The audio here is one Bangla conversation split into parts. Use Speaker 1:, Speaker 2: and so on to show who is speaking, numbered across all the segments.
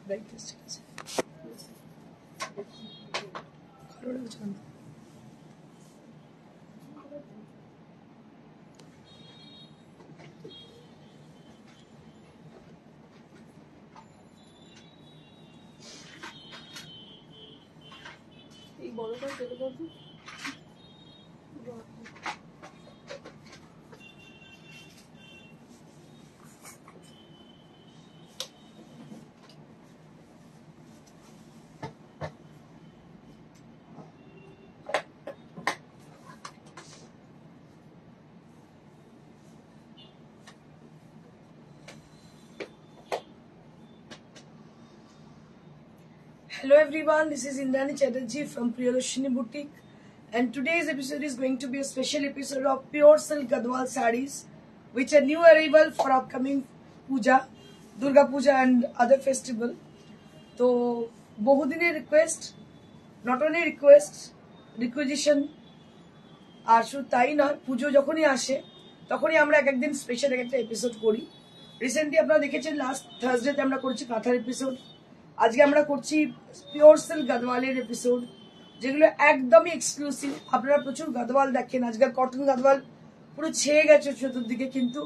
Speaker 1: like this.
Speaker 2: এই বড়টা কেটে দাও তো।
Speaker 1: Hello everyone, this is Indrani Chatterjee from Priyadarshini Boutique, and today's episode is going to be a special episode of Pure Silk Gadwal sarees, which are new arrival for upcoming Puja, Durga Puja and other festival. तो বহুদিনের request, not only request, requisition, আর শুধু তাই নয়, পুজো যখনই আসে তখনই আমরা এক একদিন স্পেশাল একটা এপিসোড করি। রিসেন্টলি আপনারা দেখেছেন লাস্ট থার্সডেতে আমরা করেছি কাঁথার এপিসোড, আজকে আমরা করছি পিওর সিল্ক গাদওয়ালের এপিসোড, যেগুলো একদমই এক্সক্লুসিভ। আপনারা প্রচুর গাদওয়াল দেখেন, আজকাল কটন গাদওয়াল পুরো ছেয়ে গেছে চতুর্দিকে, কিন্তু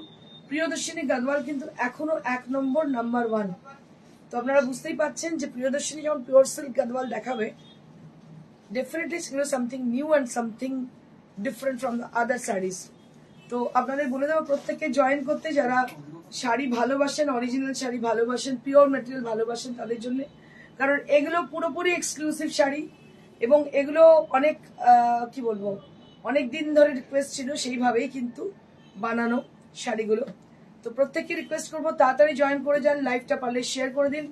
Speaker 1: প্রিয়দর্শিনী গাদওয়াল কিন্তু এখনো এক নম্বর, নাম্বার ওয়ান। তো আপনারা বুঝতেই পাচ্ছেন যে প্রিয়দর্শিনী যখন পিওর সিল্ক গাদওয়াল দেখাবে, ডেফিনেটলি সেগুলো something new and something different from the other saris. তো আপনাদের বলে দেবো প্রত্যেককে জয়েন করতে, যারা শাড়ি ভালোবাসেন, অরিজিনাল শাড়ি ভালোবাসেন, পিওর মেটেরিয়াল ভালোবাসেন তাদের জন্য, কারণ এগুলো পুরোপুরি এক্সক্লুসিভ শাড়ি এবং এগুলো অনেক কি বলবো, অনেক দিন ধরে রিকোয়েস্ট ছিল, সেইভাবেই কিন্তু বানানো শাড়িগুলো। তো প্রত্যেককে রিকোয়েস্ট করবো তাড়াতাড়ি জয়েন করে যান, লাইভটা পারলে শেয়ার করে দিন,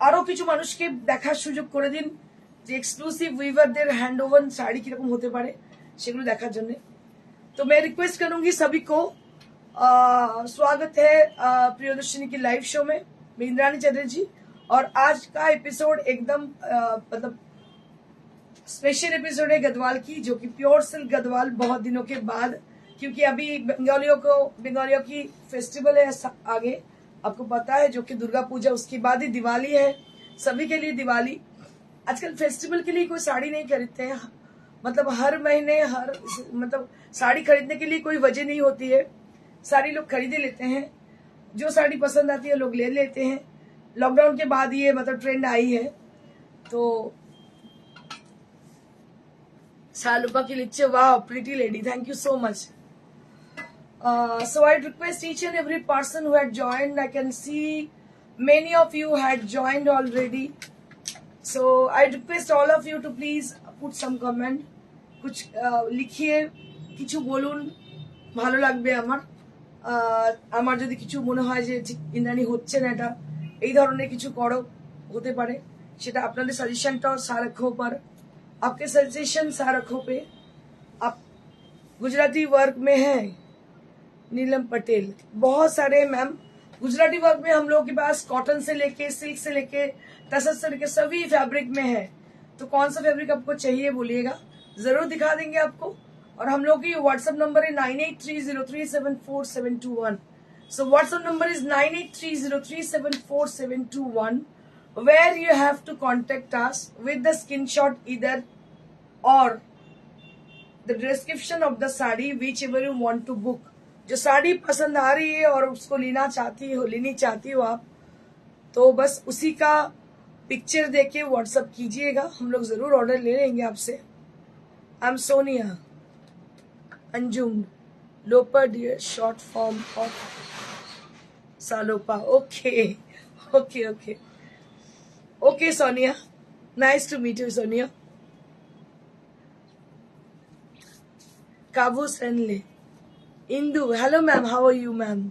Speaker 1: আরো কিছু মানুষকে দেখার সুযোগ করে দিন যে এক্সক্লুসিভ উইভারদের হ্যান্ড ওভার শাড়ি কিরকম হতে পারে সেগুলো দেখার জন্য। तो मैं रिक्वेस्ट करूंगी सभी को, स्वागत है प्रियदर्शनी की लाइव शो में। मैं इंद्रानी चटर्जी, और आज का एपिसोड एकदम मतलब स्पेशल एपिसोड है गदवाल की, जो कि प्योर सिल्क गदवाल बहुत दिनों के बाद, क्योंकि अभी बंगालियों की फेस्टिवल है आगे, आपको पता है, जो कि दुर्गा पूजा, उसके बाद ही दिवाली है। सभी के लिए दिवाली, आजकल फेस्टिवल के लिए कोई साड़ी नहीं खरीदते हैं, मतलब हर महीने मतलब साड़ी खरीदने के लिए कोई वजह नहीं होती है, साड़ी लोग खरीदे लेते हैं, जो साड़ी पसंद आती है लोग ले लेते हैं। लॉकडाउन के बाद ये मतलब ट्रेंड आई है। तो सालुपा की लिच्चे, वाह pretty lady, thank you so much. So I request each and every person who had joined, I can see many of you had joined already, so I request all of you to please put some comment, कुछ লিখিয়ে কিছু বলুন, ভালো লাগবে আমার। আমার যদি কিছু মনে হয় যে ঠিক ইন্দ্রাণী হচ্ছে না, এটা এই ধরনের কিছু করো, হতে পারে, সেটা আপনাদের सजेशनটা सारखों पर, आपके सजेशन सारखों पे। आप गुजराती वर्क में हैं, नीलम पटेल, बहुत सारे मैम गुजराती वर्क में हम लोगों के पास कॉटन से लेके सिल्क से लेके तसर से लेके सभी फैब्रिक में है। तो कौन सा फैब्रिक आपको चाहिए बोलिएगा, जरूर दिखा देंगे आपको। और हम लोग की व्हाट्सएप नंबर है 9830374721। So WhatsApp number is 9830374721, where you have to contact us with the screenshot इधर और the description of the sari, whichever you want to book. जो साड़ी पसंद आ रही है और उसको लेनी चाहती हो आप, तो बस उसी का पिक्चर देके व्हाट्सएप कीजिएगा, हम लोग जरूर ऑर्डर ले लेंगे आपसे। आई एम सोनिया अंजुम, लोपर dear, short form of Salopa. Okay okay okay okay Sonia, nice to meet you Sonia. काबू सेनले, Indu, hello ma'am, how are you ma'am.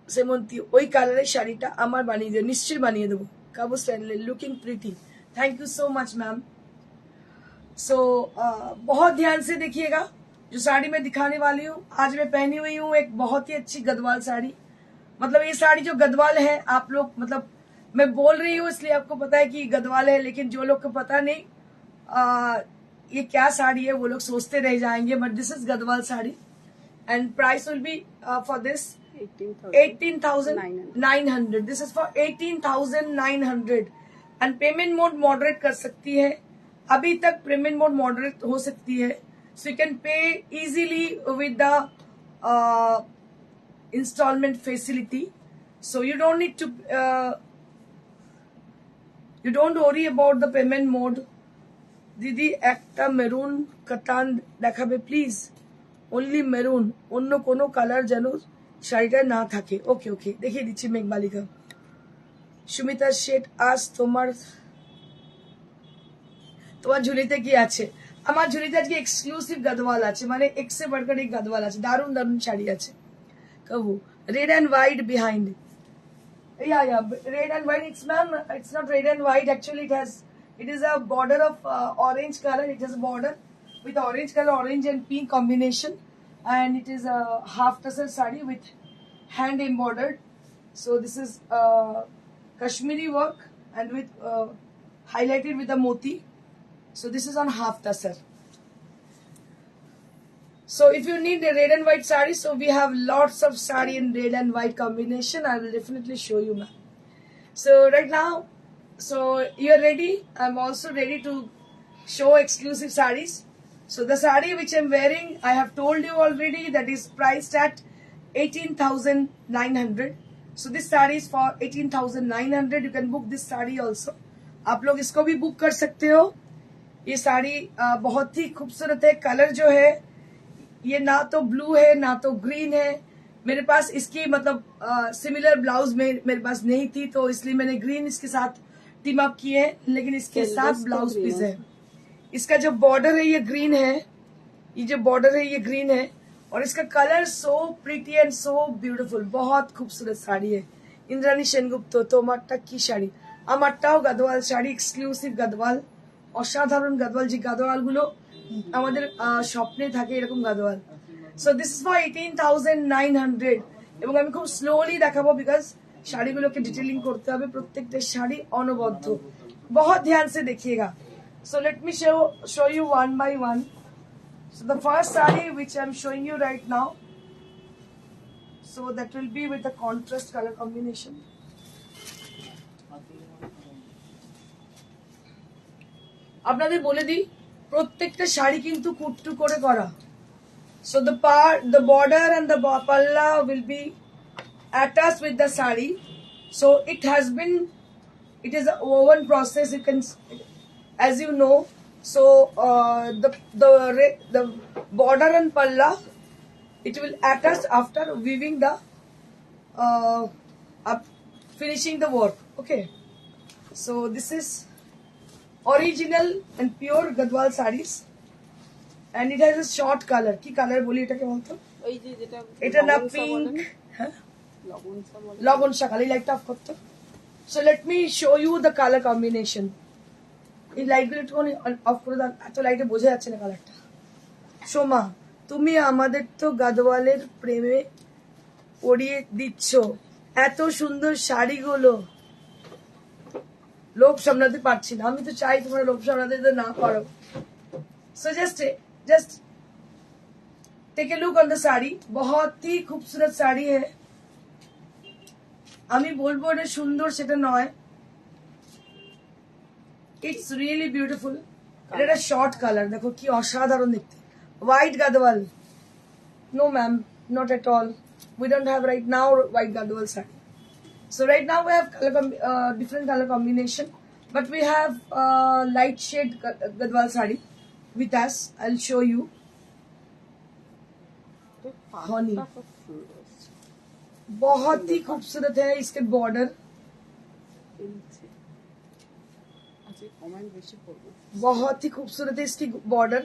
Speaker 1: Semanti, ওই কালারের শাড়িটা আমার বানিয়ে দিও, নিশ্চয়ই বানিয়ে দেবো। काबू सेनले, looking pretty, thank you so much ma'am. So बहुत ध्यान से देखिएगा, जो साड़ी मैं दिखाने वाली हूँ, आज मैं पहनी हुई हूँ एक बहुत ही अच्छी गदवाल साड़ी। मतलब ये साड़ी जो गदवाल है, आप लोग मतलब मैं बोल रही हूँ इसलिए आपको पता है कि गदवाल है, लेकिन जो लोग को पता नहीं ये क्या साड़ी है, वो लोग सोचते रह जाएंगे, but this is Gadwal sari and price will be for this 18,900. This is for 18,900 and payment mode moderate कर सकती है. अभी तक payment mode moderate हो सकती है. So you can pay easily with the installment facility. So you don't need to you don't worry about the payment mode. দিদি একটা মেরুন কাতান দেখাবে প্লিজ. অনলি মেরুন, অন্য কোনো কালার যেন শাড়িটা না থাকে. ওকে ওকে দেখিয়ে দিচ্ছি মেঘমালিকা. সুমিতা শেঠ, আজ তোমার ঝুলিতে কি আছে? আমার ঝুলিতে আজকে এক্সক্লুসিভ গদওয়াল আছে, মানে এক সে বড়কর এক গদওয়াল আছে. দারুন দারুন শাড়ি আছে. কবু red and white behind. Yeah, red and white. It's not red and white. Actually, it is a border of orange color. It has a border with orange color, orange and pink combination, and it is a half tassel sari with hand embroidered. So this is Kashmiri work and with highlighted with a moti. So this is on half tassel. So if you need a red and white sari, so we have lots of sari in red and white combination. I will definitely show you, ma'am. So right now, so you're ready. I'm also ready to show exclusive saris. So the sari which I'm wearing, I have told you already, that is priced at 18,900. So this sari is for 18,900. You can book this sari also. आप लोग इसको भी बुक कर सकते हो. ये साड़ी बहुत ही खूबसूरत है. कलर जो है ये ना तो ब्लू है ना तो ग्रीन है. मेरे पास इसकी मतलब सिमिलर ब्लाउज मेरे पास नहीं थी, तो इसलिए मैंने ग्रीन इसके साथ टीम अप किए हैं, लेकिन इसके साथ ब्लाउज पीस है. इसका जो बॉर्डर है ये ग्रीन है, ये जो बॉर्डर है ये ग्रीन है, और इसका colour so pretty and so beautiful. बहुत खूबसूरत শাড়ি है. ইন্দ্রাণী সেনগুপ্ত, তোমারটা কি শাড়ি? আমারটাও গাদওয়াল শাড়ি, এক্সক্লুসিভ গাদওয়াল, অসাধারণ গাদওয়াল. যে গাদওয়াল গুলো আমাদের স্বপ্নে থাকে এরকম Gadwal. So this is for 18,900 এবং আমি খুব স্লোলি দেখাবো বিকজ শাড়িগুলোকে ডিটেলিং করতে হবে. প্রত্যেকটা শাড়ি অনবদ্য, बहुत ध्यान से देखिएगा. So let me show you one by one. So the first saree which I'm showing you right now, so that will be with the contrast color combination. আপনাদের বলে দিই প্রত্যেকটা শাড়ি কিন্তু কুট্টু করে করা. So the border and the palla will be attached with the sari. So it is a woven process. You can, as you know. So the border and palla, it will attach after weaving the finishing the work. Okay. So this is original and pure Gadwal sarees, and it has a short color. কি কালার বলি এটাকে বলতো? ওই যে যেটা এটা না পিঙ্ক, হ্যাঁ লবণ শাক, এই লাইটটা অফ করতে. So let me show you the color combination. এই লাইটগুলো একটু অফ করে দাও, এত লাইটে বোঝা যাচ্ছে না কালারটা. সোমা, তুমি আমাদের তো গাদওয়ালের প্রেমে পড়িয়ে দিচ্ছ. এত সুন্দর শাড়িগুলো লোভ সামলাতে পারছি না. আমি তো চাই তোমরা লোভ সামলাতে না পারো. So just take a look on the sari. बहुत ही खूबसूरत साड़ी है. আমি বলবো এটা সুন্দর সেটা নয়. It's really beautiful. এটা শর্ট কালার, দেখো কি অসাধারণ দেখতে. White Gadwal. No ma'am, not at all. We don't have right now white gadwal saree. So right now we have different color combination, but we have light shade gadwal saree with us. I'll show you. Honey, बहुत ही खूबसूरत है इसके बॉर्डर. बहुत ही खूबसूरत है इसकी border.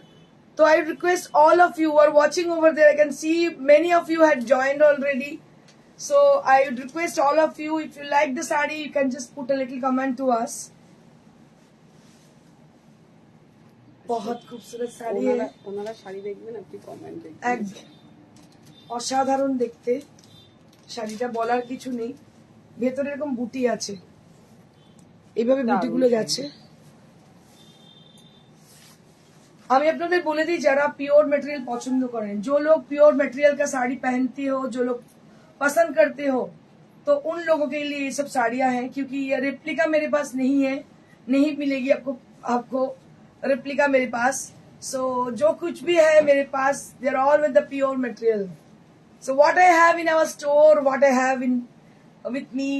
Speaker 1: So I request all of you who are watching over there. I can see many of you had joined already. So I would request all of you, if you like the saree, you can just put a little comment to us. बहुत खूबसूरत साड़ी है. ওনারা শাড়ি দেখবেন, আপনি কমেন্ট দেখবেন. অসাধারণ দেখতে শাড়িটা, বলার কিছু নেই. ভেতরে এরকম বুটি আছে, এইভাবে বুটিগুলো যাচ্ছে. আমি আপনাদের বলে দিই, যারা পিওর मटेरियल পছন্দ করেন, जो लोग प्योर मटेरियल का साड़ी पहनती हो, जो लोग पसंद करते हो तो उन लोगों के लिए ये सब साड़ियां हैं, क्योंकि ये रेप्लिका मेरे पास नहीं है, नहीं मिलेगी आपको रेप्लिका मेरे पास। सो जो कुछ भी है मेरे पास, they are all with the pure material. So what I have in our store, what I have in with me,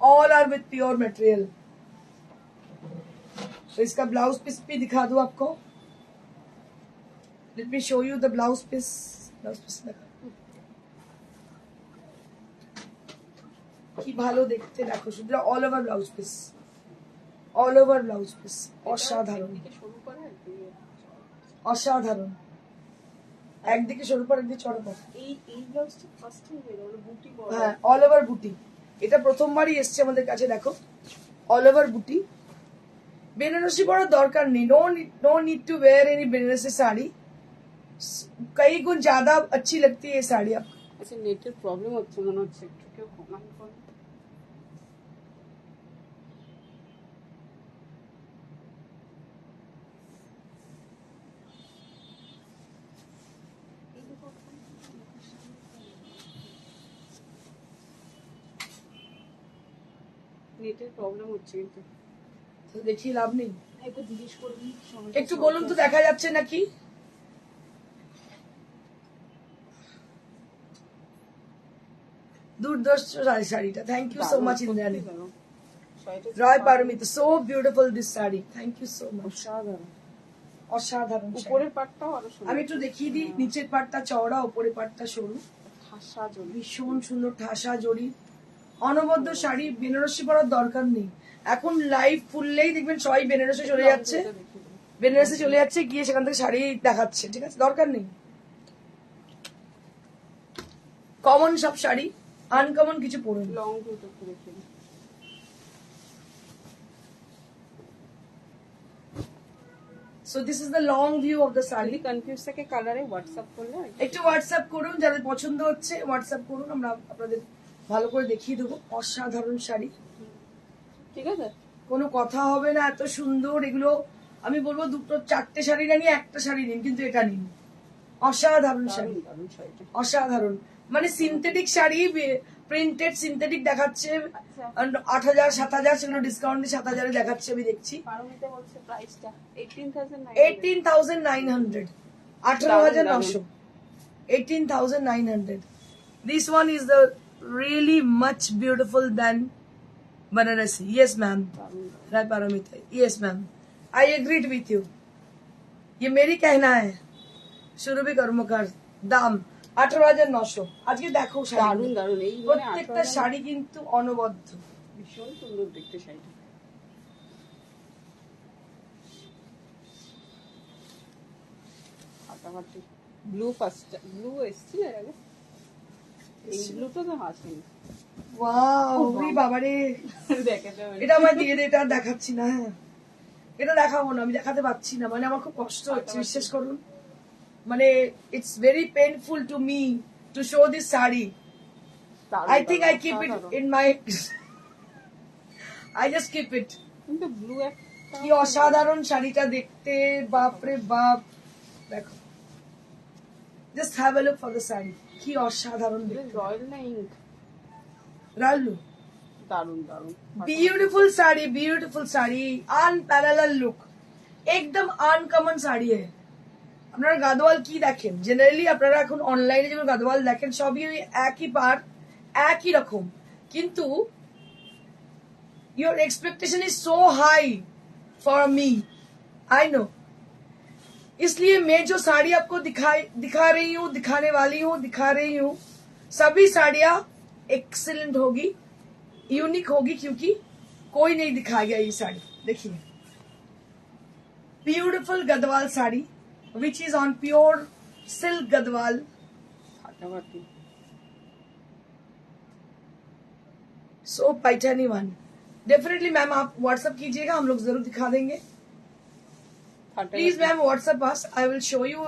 Speaker 1: all are with pure material. तो इसका ब्लाउज पीस भी दिखा दूं आपको। Let me show you the blouse piece. Blouse piece কি ভালো দেখতে, দেখো শুধু all over blouse piece, all over blouse piece, অসাধারণ অসাধারণ। একদিকে সরু পর একদিকে চড়া পর,
Speaker 2: এই ব্লাউজটা ফার্স্ট টাইম বের হলো, বুটি বড়।
Speaker 1: হ্যাঁ, অল ওভার বুটি। এটা প্রথমবারই এসছে আমাদের কাছে। দেখো অল ওভার বুটি। বেনারসি পরার দরকার নেই, no need to wear any Banarasi sari, कई गुण ज्यादा अच्छी लगती है ये साड़ी आपको।
Speaker 2: আচ্ছা, নেটের প্রবলেম হচ্ছে মনে হচ্ছে, একটু কেউ কমেন্ট করুন। নেটের প্রবলেম হচ্ছে কিন্তু
Speaker 1: তো দেখি লাভ নেই,
Speaker 2: একটু জিজ্ঞেস করবি।
Speaker 1: একটু বলুন তো দেখা যাচ্ছে নাকি? দুর্দর্শ শাড়িটা, thank you so much Indrani Roy Paromita. So beautiful this sari, thank you so much.
Speaker 2: অসাধারণ,
Speaker 1: অসাধারণ শাড়ি।
Speaker 2: উপরের পাটটাও আরো সুন্দর।
Speaker 1: আমি একটু দেখিয়ে দিই, নিচের পাটটা চওড়া, উপরের পাটটা সরু,
Speaker 2: ঠাসা জড়ি,
Speaker 1: ভীষণ সুন্দর ঠাসা জড়ি। অনবদ্য শাড়ি, বেনারসি পরার দরকার নেই। এখন লাইভ খুললেই দেখবেন সবাই বেনারসি চলে যাচ্ছে, বেনারসি চলে যাচ্ছে, গিয়ে সেখান থেকে শাড়ি দেখাচ্ছে। ঠিক আছে, দরকার নেই। কমন সব শাড়ি, আনকমন কিছু পড়ুন।
Speaker 2: লং ভিউটা একটু দেখে নিই।
Speaker 1: So this is the long view of the
Speaker 2: যদি
Speaker 1: শাড়ি।
Speaker 2: কনফিউজ থাকে কালারে হোয়াটসঅ্যাপ করলে
Speaker 1: একটু হোয়াটসঅ্যাপ করুন, যাদের পছন্দ হচ্ছে হোয়াটসঅ্যাপ করুন, আমরা আপনাদের ভালো করে দেখিয়ে দেবো। অসাধারণ শাড়ি,
Speaker 2: ঠিক আছে।
Speaker 1: কোনো কথা হবে না, এত সুন্দর। এগুলো আমি বলবো দুটো চারটে শাড়ি না নিয়ে একটা শাড়ি নিন, কিন্তু এটা নিন। অসাধারণ শাড়ি,
Speaker 2: দারুণ দারুণ শাড়িটা।
Speaker 1: অসাধারণ। মানে সিনথেটিক শাড়ি, প্রিন্টেড সিনথেটিক দেখাচ্ছে 8,000 7,000, সেগুলো ডিসকাউন্ট দিয়ে 7,000 দেখাচ্ছে, আমি দেখছি।
Speaker 2: পারমিতা বলছে প্রাইসটা 18,900।
Speaker 1: 18,900, 18,900, 18,900। This one is the really much beautiful than Banarasi. Yes, ma'am. Right, Paramita. Yes, ma'am. I agreed with you. ये मेरी कहना है। शुरू भी कर्मकार। दाम 18,900। আজকে দেখো
Speaker 2: দারুণ দারুণ, এই
Speaker 1: প্রত্যেকটা শাড়ি কিন্তু অনবদ্য,
Speaker 2: ভীষণ সুন্দর দেখতে শাড়িটা। ফাটাফাটি ব্লু, ফার্স্ট ব্লু এসছে এর আগে, এই ব্লুটা তো আসেনি।
Speaker 1: ওয়াও, ওরে বাবারে,
Speaker 2: দেখাতে হবে।
Speaker 1: এটা আমার দিয়ে দে, এটা আর দেখাচ্ছি না। হ্যাঁ, এটা দেখাবো না, আমি দেখাতে পারছি না। মানে আমার খুব কষ্ট হচ্ছে, বিশ্বাস করুন। মানে it's very painful to me to show this sari. I think I keep it in my I just keep it.
Speaker 2: কিন্তু ব্লু একটা
Speaker 1: কি অসাধারণ শাড়িটা দেখতে, বাপরে বাপ। দেখো, just have a look for the sari, কি অসাধারণ দেখতে।
Speaker 2: রয়্যাল না ইঙ্ক,
Speaker 1: রাল্লু,
Speaker 2: দারুণ দারুণ।
Speaker 1: Beautiful sari, beautiful sari, unparalleled look, एकदम আনকমন শাড়ি। আপনারা গাদোয়াল কি দেখেন জেনারেলি, আপনারা এখন অনলাইনে যেগুলো গাদোয়াল দেখেন সবই ওই একই পার, একই রকম, কিন্তু your expectation is so high for me, I know. इसलिए मैं जो साड़ी आपको दिखा रही हूँ, दिखा रही हूँ, सभी साड़ियां एक्सीलेंट होगी, यूनिक होगी, क्योंकि कोई नहीं दिखाया गया ये साड़ी। देखिए, beautiful Gadwal sari which is on pure silk Gadwal.
Speaker 2: ফাটাফাটি
Speaker 1: सो पैठानी वन, डेफिनेटली मैम आप व्हाट्सएप कीजिएगा, हम लोग जरूर दिखा देंगे। Please ma'am WhatsApp us, I will show you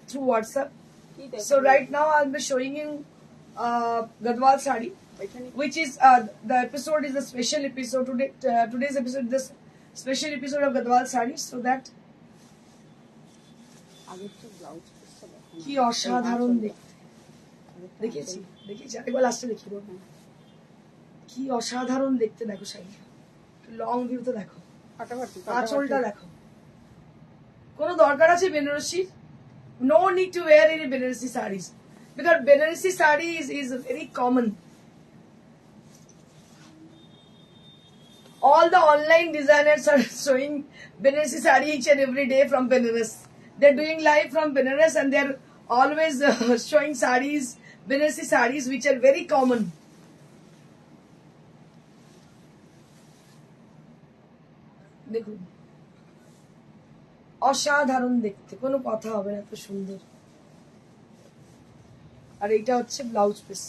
Speaker 1: through WhatsApp. So right now I'll be showing you Gadwal sari, which is the episode is a special episode today. Today's episode is the special episode of Gadwal sari, so that
Speaker 2: আগে তো ব্লাউজ পিসটা দেখো,
Speaker 1: কি অসাধারণ দেখতে। দেখিয়েছি দেখিয়েছি আরেকবার লাস্টে দেখিয়ে দেবো। কি অসাধারণ দেখতে দেখো শাড়িটা, লং ভিউতে দেখো,
Speaker 2: ফাটাফাটি
Speaker 1: আঁচলটা দেখো। কোনো দরকার আছে Banarasi? No need to wear any Banarasi sarees because Banarasi saree is very common. All the online designers are showing Banarasi saree each and every day from Banaras. They're doing live from Banaras and they're always showing sarees, Banarasi sarees which are very common. দেখুন অসাধারণ দেখতে, কোনো কথা হবে না, এত সুন্দর। আর এইটা হচ্ছে blouse piece.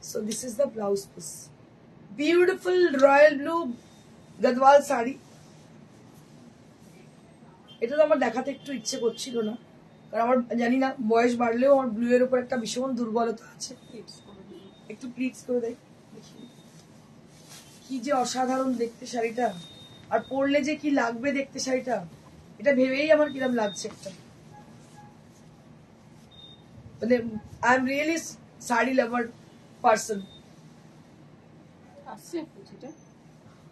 Speaker 1: So this is the blouse piece, beautiful royal blue Gadwal sari. এটা তো আমার দেখাতে একটু ইচ্ছে করছিল না, কারণ আমার জানি না বয়স বাড়লেও আমার ব্লু এর উপর একটা ভীষণ দুর্বলতা আছে। একটু প্লিজ করে দেয়, দেখি কি যে অসাধারণ দেখতে শাড়িটা, আর পরলে যে কি লাগবে দেখতে শাড়িটা, এটা ভেবেই আমার কিরম লাগছে একটা। মানে I am really sari lover person.
Speaker 2: আসছে কিছুটা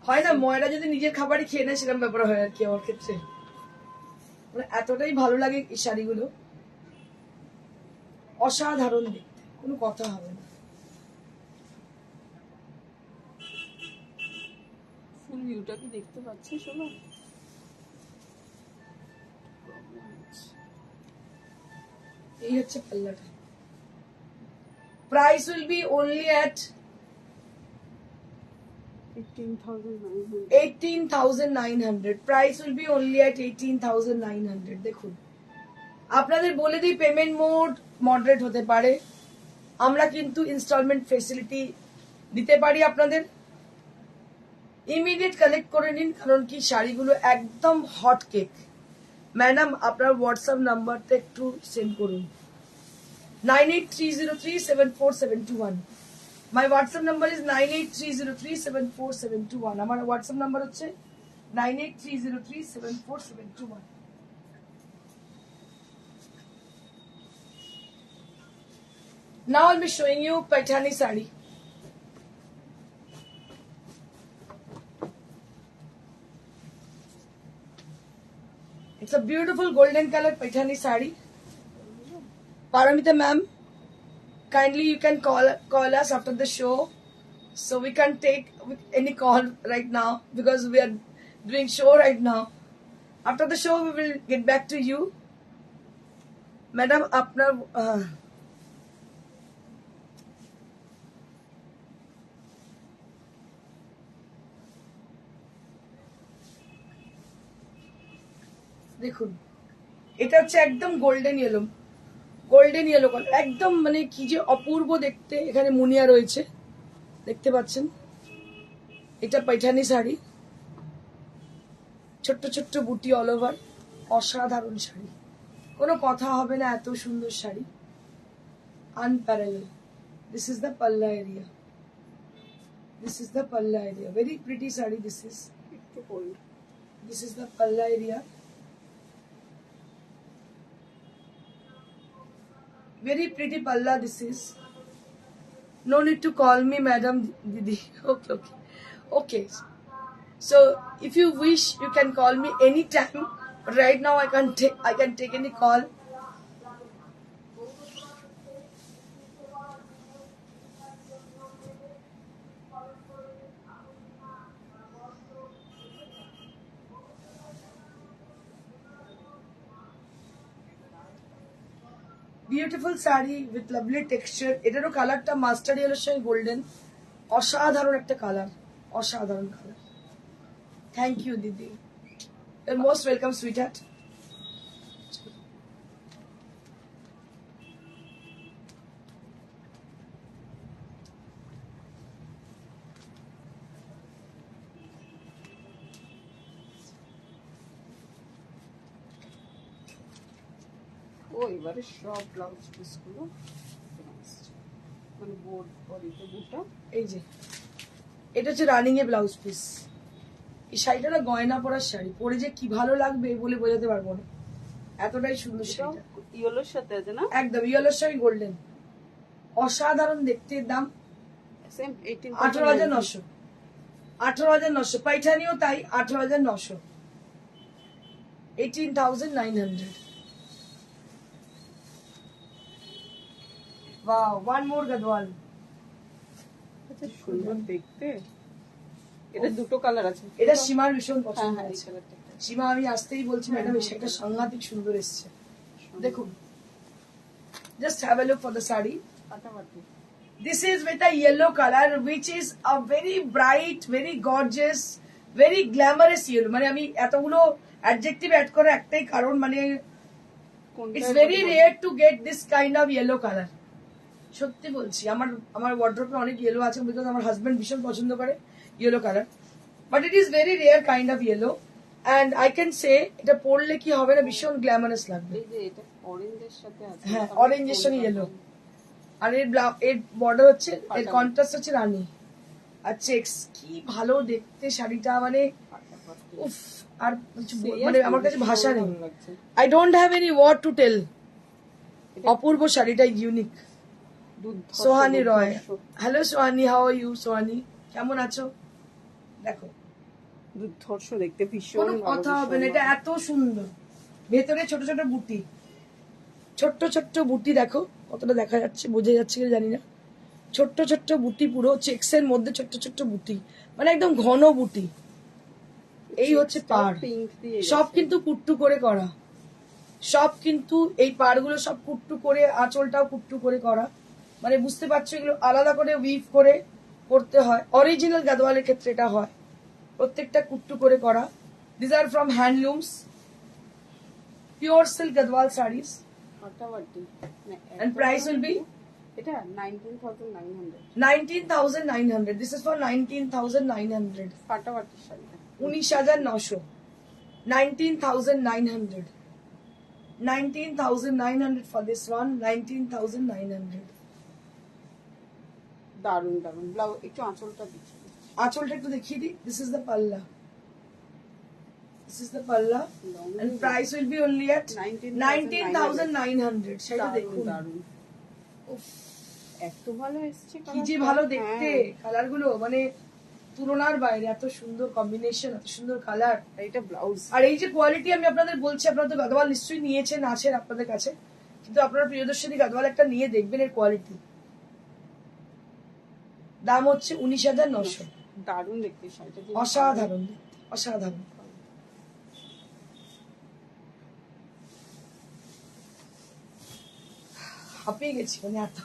Speaker 1: হয় না ময়রা যদি নিজের খাবারই খেয়ে নেয় সেরকম ব্যাপার হয় আর কি আমার ক্ষেত্রে। মানে এতটাই ভালো লাগে এই শাড়িগুলো, অসাধারণ দেখতে, কোনো কথা হবে না।
Speaker 2: ফুল ভিউটা কি দেখতে পাচ্ছি সবাই?
Speaker 1: এই হচ্ছে পাল্লাটা। Price will be only at 18,900। Price will be only at 18,900। দেখুন আপনাদের বলে দিই পেমেন্ট মোড মডারেট হতে পারে, আমরা কিন্তু ইনস্টলমেন্ট ফেসিলিটি দিতে পারি আপনাদের। ইমিডিয়েট কালেক্ট করে নিন, কারণ কি শাড়িগুলো একদম হট কেক। ম্যাডাম আপনার হোয়াটসঅ্যাপ নাম্বারটা একটু সেন্ড করুন, 9830374721। মাই হোয়াটসঅ্যাপ নাম্বার ইজ 9830374721। আমার হোয়াটসঅ্যাপ নাম্বার হচ্ছে 9830374721। Now I'll be showing you Paithani sari. It's a beautiful golden color Paithani sari. Paramita ma'am, kindly you can call us after the show, so we can't take any call right now because we are doing show right now. After the show we will get back to you. Madam, apna দেখুন এটা হচ্ছে একদম golden yellow, golden yellow colour, একদম মানে কি যে অপূর্ব দেখতে। এখানে মুনিয়া রয়েছে দেখতে পাচ্ছেন। এটা পাইঠানি শাড়ি, ছোট্ট ছোট্ট বুটি অল ওভার, অসাধারণ শাড়ি, কোনো কথা হবে না, এত সুন্দর sari, আনপ্যারালেল। This is the palla area, this is the palla area, very pretty sari. This is the palla area, very pretty palla this is. No need to call me madam didi. Okay. So if you wish you can call me anytime, but right now I can take any call. Beautiful sari with lovely texture. এটারও কালারটা মাস্টার্ড ইয়েলোর সঙ্গে গোল্ডেন, অসাধারণ একটা কালার, অসাধারণ কালার। থ্যাংক ইউ দিদি, your most welcome sweetheart.
Speaker 2: ও এবারে সব ব্লাউজ পিসগুলো মানে বোর্ড বডিতে বুটা।
Speaker 1: এই যে এটা হচ্ছে রানিং এ ব্লাউজ পিস। এই শাড়িটা না গয়না পরার শাড়ি, পরে যে কি ভালো লাগবে বলে বোঝাতে পারবো না, এতটাই সুন্দর শাড়িটা।
Speaker 2: ইয়েলোর সাথে আছে না?
Speaker 1: একদম ইয়েলোর সঙ্গে গোল্ডেন, অসাধারণ দেখতে, দাম
Speaker 2: সেম 18
Speaker 1: 18,900, 18,900। পাইঠানিও তাই, 18,900, 18,900। Wow, one more Gadwal.
Speaker 2: আচ্ছা সুন্দর দেখতে। এটা দুটো কালার আছে।
Speaker 1: এটা সীমার ভীষণ পছন্দ
Speaker 2: হ্যাঁ, এই
Speaker 1: হয়েছে।
Speaker 2: কালারটা।
Speaker 1: সীমা আমি আসতেই বলছি ম্যাডাম এটা সাংঘাতিক সুন্দর এসছে। দেখুন, just have a look for the saree.
Speaker 2: ফাটাফাটি।
Speaker 1: This is with a yellow color which is a very bright, very gorgeous, very glamorous yellow. মানে আমি এতগুলো অ্যাডজেক্টিভ অ্যাড করার একটাই কারণ, মানে it's very rare to get this kind of yellow color. সত্যি বলছি, আমার ওয়ার্ড্রোবে অনেক ইয়েলো আছে, বিকজ আমার হাজবেন্ড ভীষণ পছন্দ করে yellow colour, but it is very rare kind of yellow. And I can say এটা পরলে কি হবে না, ভীষণ গ্ল্যামারাস লাগবে।
Speaker 2: এই যে এটা অরেঞ্জের সাথে আছে।
Speaker 1: হ্যাঁ, অরেঞ্জের সঙ্গে ইয়েলো। আর এর বর্ডার হচ্ছে, এর কন্ট্রাস্ট হচ্ছে রানী আর চেক্স। কি ভালো দেখতে শাড়িটা, মানে উফ, আর মানে আমার কাছে ভাষা নেই। I don't have any word to tell. অপূর্ব শাড়িটা, unique. Sohani Roy, hello Sohani, how are you Sohani, কেমন আছো? দেখো
Speaker 2: দুর্ধর্ষ দেখতে, ভীষণ
Speaker 1: কোনো কথা হবে না, এটা এত সুন্দর। ভেতরে ছোট ছোট বুটি, ছোট্ট ছোট্ট বুটি, দেখো কতটা দেখা যাচ্ছে, বোঝা যাচ্ছে কি জানি না। ছোট্ট ছোট্ট বুটি, পুরো চেক্স এর মধ্যে ছোট্ট ছোট্ট বুটি, মানে একদম ঘন বুটি। এই হচ্ছে পাড়, সব কিন্তু কুট্টু করে করা, সব কিন্তু এই পাড়গুলো সব কুট্টু করে, আঁচলটাও কুট্টু করে করা, মানে বুঝতে পারছো এগুলো আলাদা করে উইভ করে করতে হয়। অরিজিনাল গাদওয়ালের ক্ষেত্রে এটা হয়, প্রত্যেকটা কুট্টু করে করা। This are from handlooms, pure silk Gadwal sarees. And price will be?
Speaker 2: এটা 19,900।
Speaker 1: 19,900. This is for 19,900.
Speaker 2: ফাটাফাটি শাড়িটা।
Speaker 1: 19,900. 19,900. 19,900 for this one. 19,900.
Speaker 2: দারুন দারুন। ব্লাউজ একটু আঁচলটা দিচ্ছি।
Speaker 1: আঁচলটা একটু দেখিয়ে দিই। This is the palla. This is the palla. And price will be only at 19,900. সেটা দেখুন।
Speaker 2: দারুন।
Speaker 1: উফ,
Speaker 2: এত ভালো এসছে
Speaker 1: কি যে ভালো দেখতে কালার গুলো, মানে তুলনার বাইরে। এত সুন্দর কম্বিনেশন, এত সুন্দর কালার।
Speaker 2: এটা ব্লাউজ।
Speaker 1: আর এই যে কোয়ালিটি আমি আপনাদের বলছি, আপনারা তো গাদওয়াল নিশ্চয়ই নিয়েছেন, আছেন আপনাদের কাছে, কিন্তু আপনারা প্রিয়দর্শনী গাদওয়াল একটা নিয়ে দেখবেন এর কোয়ালিটি। দাম হচ্ছে 19,900।
Speaker 2: দারুন দেখতে শাড়িটা,
Speaker 1: অসাধারণ দেখতে, অসাধারণ। হাঁপিয়ে গেছি, মানে এত।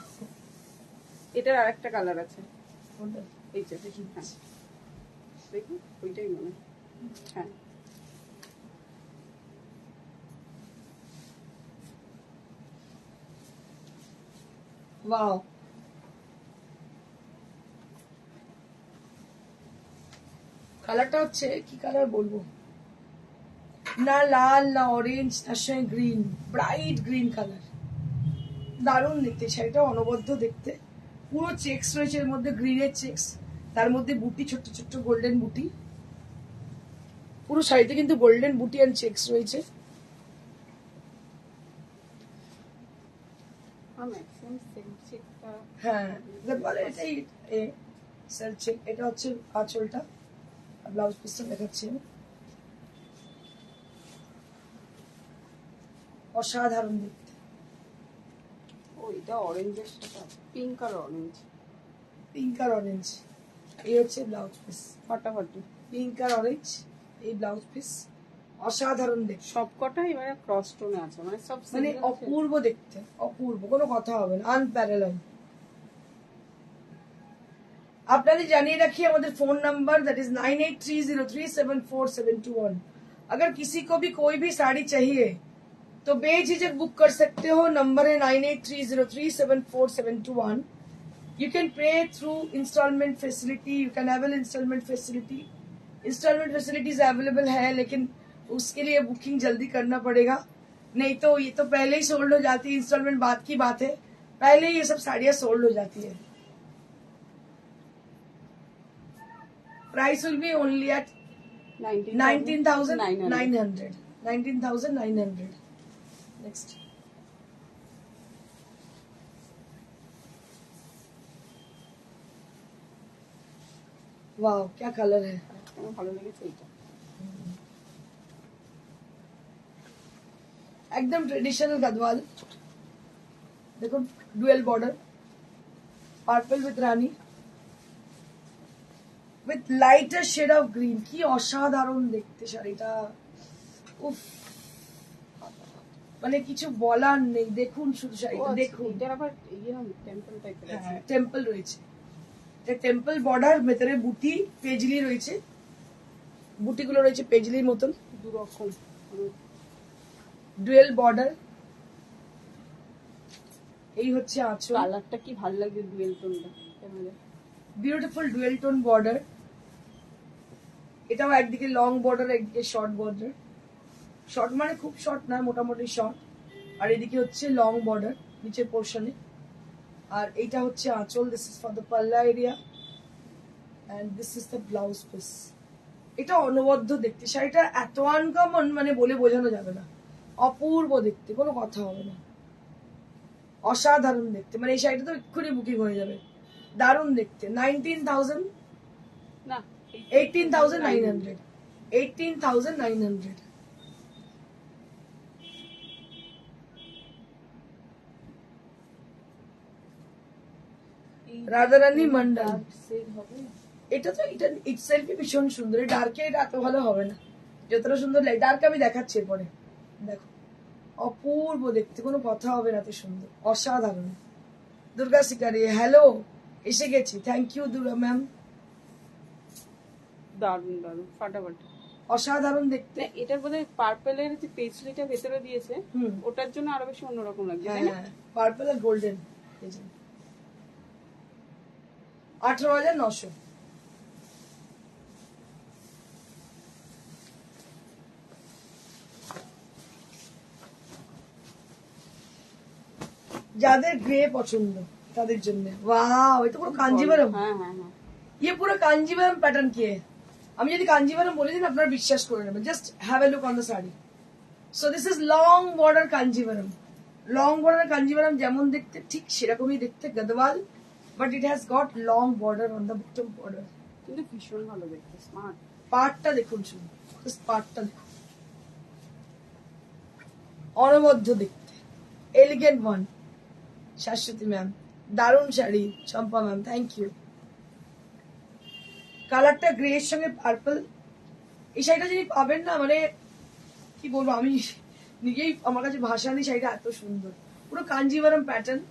Speaker 2: এটার আরেকটা কালার আছে,
Speaker 1: কোনটা?
Speaker 2: এইটা দেখি। হ্যাঁ দেখুন, ওইটাই মনে হয়। হ্যাঁ,
Speaker 1: ওয়াও, কালারটা হচ্ছে কি কালার বলবো, না লাল না অরেঞ্জ, তার সঙ্গে গ্রিন, ব্রাইট গ্রিন কালার। দারুণ দেখতে শাড়িটা, অনবদ্য দেখতে। পুরো চেক্স রয়েছে এর মধ্যে, গ্রিনের চেক্স, তার মধ্যে বুটি, ছোট্ট ছোট্ট গোল্ডেন বুটি। পুরো শাড়িতে কিন্তু গোল্ডেন বুটি এন্ড চেক্স রয়েছে। হ্যাঁ, বলে এটাই সেল চেক। এটা হচ্ছে আঁচলটা, ব্লাউজ পিসটা দেখাচ্ছি আমি। অসাধারণ দেখতে।
Speaker 2: ওইটা অরেঞ্জের সাথে পিঙ্ক আর অরেঞ্জ,
Speaker 1: পিঙ্ক আর অরেঞ্জ। এই হচ্ছে ব্লাউজ পিস,
Speaker 2: ফাটাফাটি।
Speaker 1: পিঙ্ক আর অরেঞ্জ এই ব্লাউজ পিস, অসাধারণ দেখতে।
Speaker 2: সবকটাই এবারে ক্রস টোনে আছে, মানে সব
Speaker 1: মানে অপূর্ব দেখতে, অপূর্ব, কোনো কথা হবে না, আনপ্যারালাল। আপনাদের জানিয়ে রাখি আমাদের फोन नंबर दैट इज 9830374721। अगर किसी को भी कोई भी साड़ी चाहिए तो बेझिझक बुक कर सकते हो। नंबर है 9830374721। You can pay through installment facility, you can avail installment facility। installment facilities available है, लेकिन उसके लिए बुकिंग जल्दी करना पड़ेगा, नहीं तो ये तो पहले ही सोल्ड हो जाती है। इंस्टॉलमेंट बाद की बात है, पहले ही ये सब साड़ियां सोल्ड हो जाती है। Price will be only at 19,900. 19,900. Next. Wow क्या कलर है।
Speaker 2: আমার ভালো লেগেছে এইটা।
Speaker 1: एकदम ट्रेडिशनल गदवाल, देखो dual border, purple with rani with lighter shade of green. की অসাধারণ দেখতে শাড়িটা, উফ মানে কিছু বলার নেই। দেখুন শুধু শাড়িটা দেখুন,
Speaker 2: এটার আবার টেম্পল টাইপের আছে।
Speaker 1: হ্যাঁ টেম্পল রয়েছে, এটা টেম্পল বর্ডার, ভেতরে বুটি পেজলি রয়েছে, বুটিগুলো রয়েছে পেজলির মতন,
Speaker 2: দু রকম
Speaker 1: ডুয়েল বর্ডার। এই হচ্ছে আঁচল,
Speaker 2: কালারটা কি ভালো লাগছে ডুয়েল টোনটা,
Speaker 1: বিউটিফুল ডুয়েল টোন বর্ডার। এটাও একদিকে লং বর্ডার, একদিকে শর্ট বর্ডার। শর্ট মানে খুব শর্ট না, মোটামুটি শর্ট। আর এদিকে হচ্ছে লং বর্ডার নিচের পোর্শনে। আর এইটা হচ্ছে আঁচল, this is for the palla area and this is the blouse piece. এটা অনবদ্য দেখতে, শাড়িটা এত আনকমন মানে বলে বোঝানো যাবে না, অপূর্ব দেখতে, কোনো কথা হবে না, অসাধারণ দেখতে। মানে এই শাড়িটা তো এক্ষুনি বুকিং হয়ে যাবে, দারুণ দেখতে। 19,000
Speaker 2: না
Speaker 1: 18,900 18,900। রাধারানী মন্ডল, এটা তো এটা ইটসেলফই ভীষণ সুন্দর। ডার্কে এটা এত ভালো হবে না, যতটা সুন্দর লাগে ডার্ক আমি দেখাচ্ছি পরে। দেখো অপূর্ব দেখতে, কোনো কথা হবে না, এত সুন্দর, অসাধারণ। দুর্গা শিকারি হ্যালো, এসে গেছি, থ্যাংক ইউ দুর্গা ম্যাম।
Speaker 2: দারুন দারুন ফাটাফাটি,
Speaker 1: অসাধারণ দেখতে।
Speaker 2: এটার বোধহয় পার্পলের যে পেজলিটা ভেতরে দিয়েছে, ওটার জন্য আরো বেশি অন্যরকম লাগছে, তাই না?
Speaker 1: পার্পল আর গোল্ডেন। 18,900। যাদের গ্রে পছন্দ তাদের জন্য ওয়াও, এটা পুরো কাঞ্জিভারম।
Speaker 2: হ্যাঁ হ্যাঁ হ্যাঁ,
Speaker 1: ये पूरा कांजीवरम पैटर्न की है। আমি যদি কাঞ্জিভারম বলে দিন আপনারা বিশ্বাস করে নেবেন। Just have a look on the sari. So this is long border Kanjivaram. Long border Kanjivaram যেমন দেখতে ঠিক সেরকমই দেখতে Gadwal, but it has got long border on the bottom border.
Speaker 2: কিন্তু ভীষণ ভালো দেখতে, স্মার্ট।
Speaker 1: পার্টটা দেখুন শুধু, জাস্ট পার্টটা দেখুন, অনবদ্য দেখতে, এলিগেন্ট ওয়ান। শাশ্বতী ম্যাম দারুণ শাড়ি, চম্পা ম্যাম থ্যাংক ইউ। কালারটা গ্রে এর সঙ্গে পার্পল, এই শাড়িটা যদি পাবেন না মানে কি বলবো, আমি নিজেই আমার কাছে ভাষা নেই, শাড়িটা এত সুন্দর। পুরো কাঞ্জিভারম প্যাটার্ন,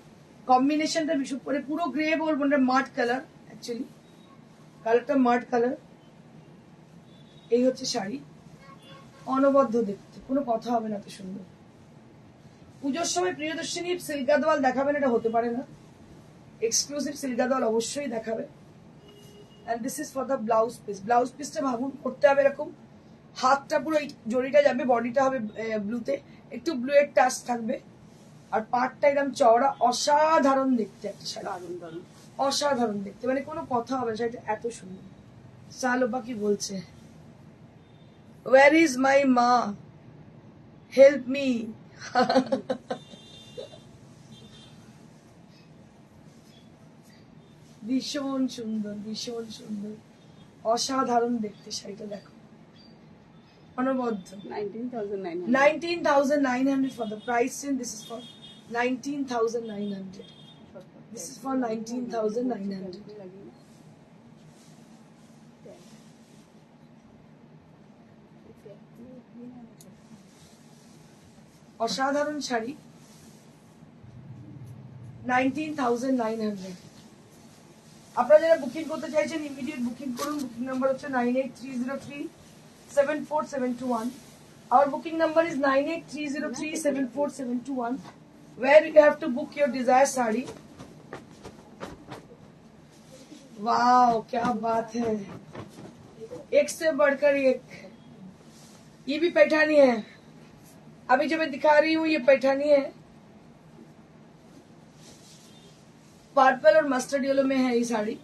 Speaker 1: কম্বিনেশনটা বিশেষ করে পুরো গ্রে বলবো না, মাড কালার, অ্যাকচুয়ালি কালারটা মাড কালার। এই হচ্ছে শাড়ি, অনবদ্য দেখতে, কোনো কথা হবে না, এত সুন্দর। পুজোর সময় প্রিয়দর্শিনী সিল্ক গাদওয়াল দেখাবেন, এটা হতে পারে না। এক্সক্লুসিভ সিল্ক গাদওয়াল অবশ্যই দেখাবে। And this is for the blouse piece. Blouse পিসটা ভাবুন করতে হবে এরকম, হাতটা পুরো এই জড়িটা যাবে, বডিটা হবে ব্লুতে, একটু ব্লু এর টাচ থাকবে, আর পাটটা একদম চওড়া। অসাধারণ দেখতে একটা শাড়ি,
Speaker 2: দারুন দারুন,
Speaker 1: অসাধারণ দেখতে, মানে কোনো কথা হবে না, শাড়িটা এত সুন্দর। সালোপা কি বলছে, ওয়ার ইজ মাই মা, হেল্প মি। ভীষণ সুন্দর, ভীষণ সুন্দর, অসাধারণ দেখতে শাড়িটা। দেখো অনবদ্য।
Speaker 2: 19,900
Speaker 1: 19,900 for the price range. This is for 19,900. This is for 19,900. অসাধারণ শাড়ি, 19,900। আপনারা যারা বুকিং করতে চাইছেন ইমিডিয়েট বুকিং করুন। বুকিং নাম্বার হচ্ছে 9830374721। Our booking number is 9830374721, where you have to book your desired sari. Wow क्या बात है, एक से बढ़कर एक। ये भी पैठानी है, अभी जो मैं दिखा रही हूँ ये पैठानी है, पर्पल और मस्टर्ड येलो में है ये साड़ी।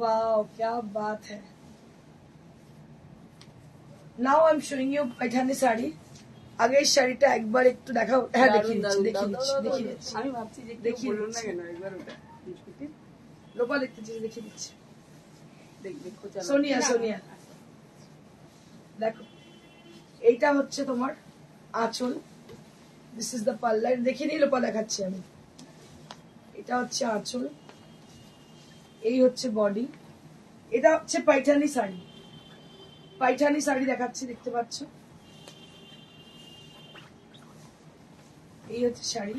Speaker 1: वाओ क्या बात है। Now I am showing you Paithani sari. আগে এই শাড়িটা একবার একটু দেখাও। হ্যাঁ দেখিয়ে দিচ্ছি।
Speaker 2: আমি ভাবছি যে কি বলুন না কেন একবার ওটা
Speaker 1: লোপা দেখতে চাই, দেখিয়ে দিচ্ছি।
Speaker 2: দেখবে খোঁচা লাগবে।
Speaker 1: সোনিয়া
Speaker 2: না,
Speaker 1: সোনিয়া
Speaker 2: না,
Speaker 1: দেখো, এইটা হচ্ছে তোমার আঁচল, দিস ইজ দ্য পাল্লা, দেখে নিয়ে লোপা দেখাচ্ছি আমি। এটা হচ্ছে আঁচল, এই হচ্ছে বডি, এটা হচ্ছে পাইঠানি শাড়ি। পাইঠানি শাড়ি দেখাচ্ছি, দেখতে পাচ্ছ, এই হচ্ছে শাড়ি।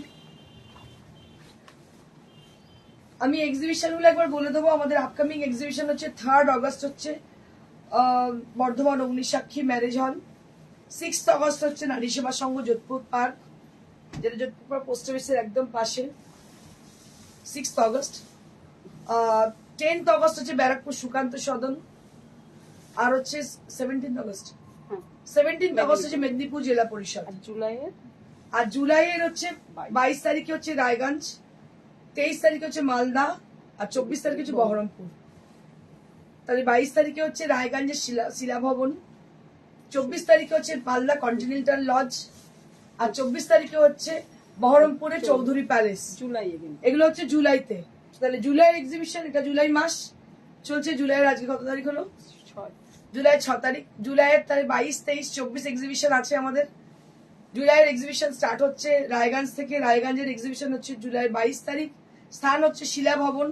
Speaker 1: আমি এক্সিবিশন গুলো একবার বলে দেবো। আমাদের আপকামিং এক্সিবিশন হচ্ছে 3rd অগস্ট হচ্ছে বর্ধমান অগ্নিসাক্ষী ম্যারেজ হল। 6th অগস্ট হচ্ছে নারী সেবা সংঘ যোধপুর পার্ক, যেটা যোধপুর পার্ক পোস্ট অফিসের একদম পাশে। 6th August. 10th অগস্ট হচ্ছে ব্যারাকপুর সুকান্ত সদন। আর হচ্ছে 17th অগস্ট।
Speaker 2: হ্যাঁ।
Speaker 1: 17th অগস্ট হচ্ছে মেদিনীপুর জেলা পরিষদ।
Speaker 2: আর জুলাইয়ের
Speaker 1: আর জুলাইয়ের হচ্ছে 22 তারিখে হচ্ছে রায়গঞ্জ, 23 তারিখে হচ্ছে মালদা, আর 24 তারিখে হচ্ছে বহরমপুর। তাহলে 22 তারিখে হচ্ছে রায়গঞ্জের শিলা ভবন, 24 তারিখে হচ্ছে মালদা কন্টিনেন্টাল লজ, আর 24 তারিখে হচ্ছে বহরমপুরে চৌধুরী প্যালেস।
Speaker 2: জুলাইয়ে কিন্তু
Speaker 1: এগুলো হচ্ছে জুলাইতে। তাহলে জুলাই এক্সিবিশন, এটা জুলাই মাস চলছে। জুলাইয়ের আজকে কত তারিখ হলো?
Speaker 2: 6
Speaker 1: জুলাই 6 তারিখ। জুলাইয়ের তারিখ 22, 23, 24 এক্সিবিশন আছে আমাদের। জুলাইয়ের এক্সিবিশন স্টার্ট হচ্ছে রায়গঞ্জ থেকে। রায়গঞ্জের এক্সিবিশন হচ্ছে জুলাই 22 তারিখ। স্থান হচ্ছে শিলা ভবন।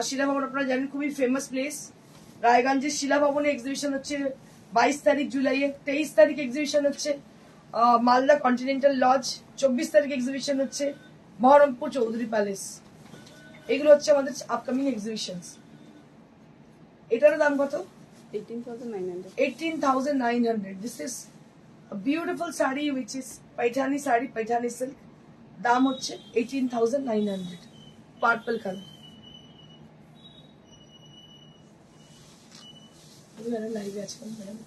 Speaker 1: শিলা ভবন আপনারা জানেন, খুবই ফেমাস প্লেস। রায়গঞ্জের শিলা ভবনে এক্সিবিশন হচ্ছে 22 তারিখ জুলাইয়ে। 23 তারিখ এক্সিবিশন হচ্ছে মালদা কন্টিনেন্টাল লজ। 24 তারিখ এক্সিবিশন হচ্ছে বহরমপুর চৌধুরী প্যালেস। এগুলো হচ্ছে আমাদের আপকামিং এক্সিবিশন। এটার দাম কত?
Speaker 2: 18,900
Speaker 1: 18,900. This is a beautiful saree which is Paithani saree, Paithani silk. দাম হচ্ছে 18,900. Purple colour. লাইভে আছে madam.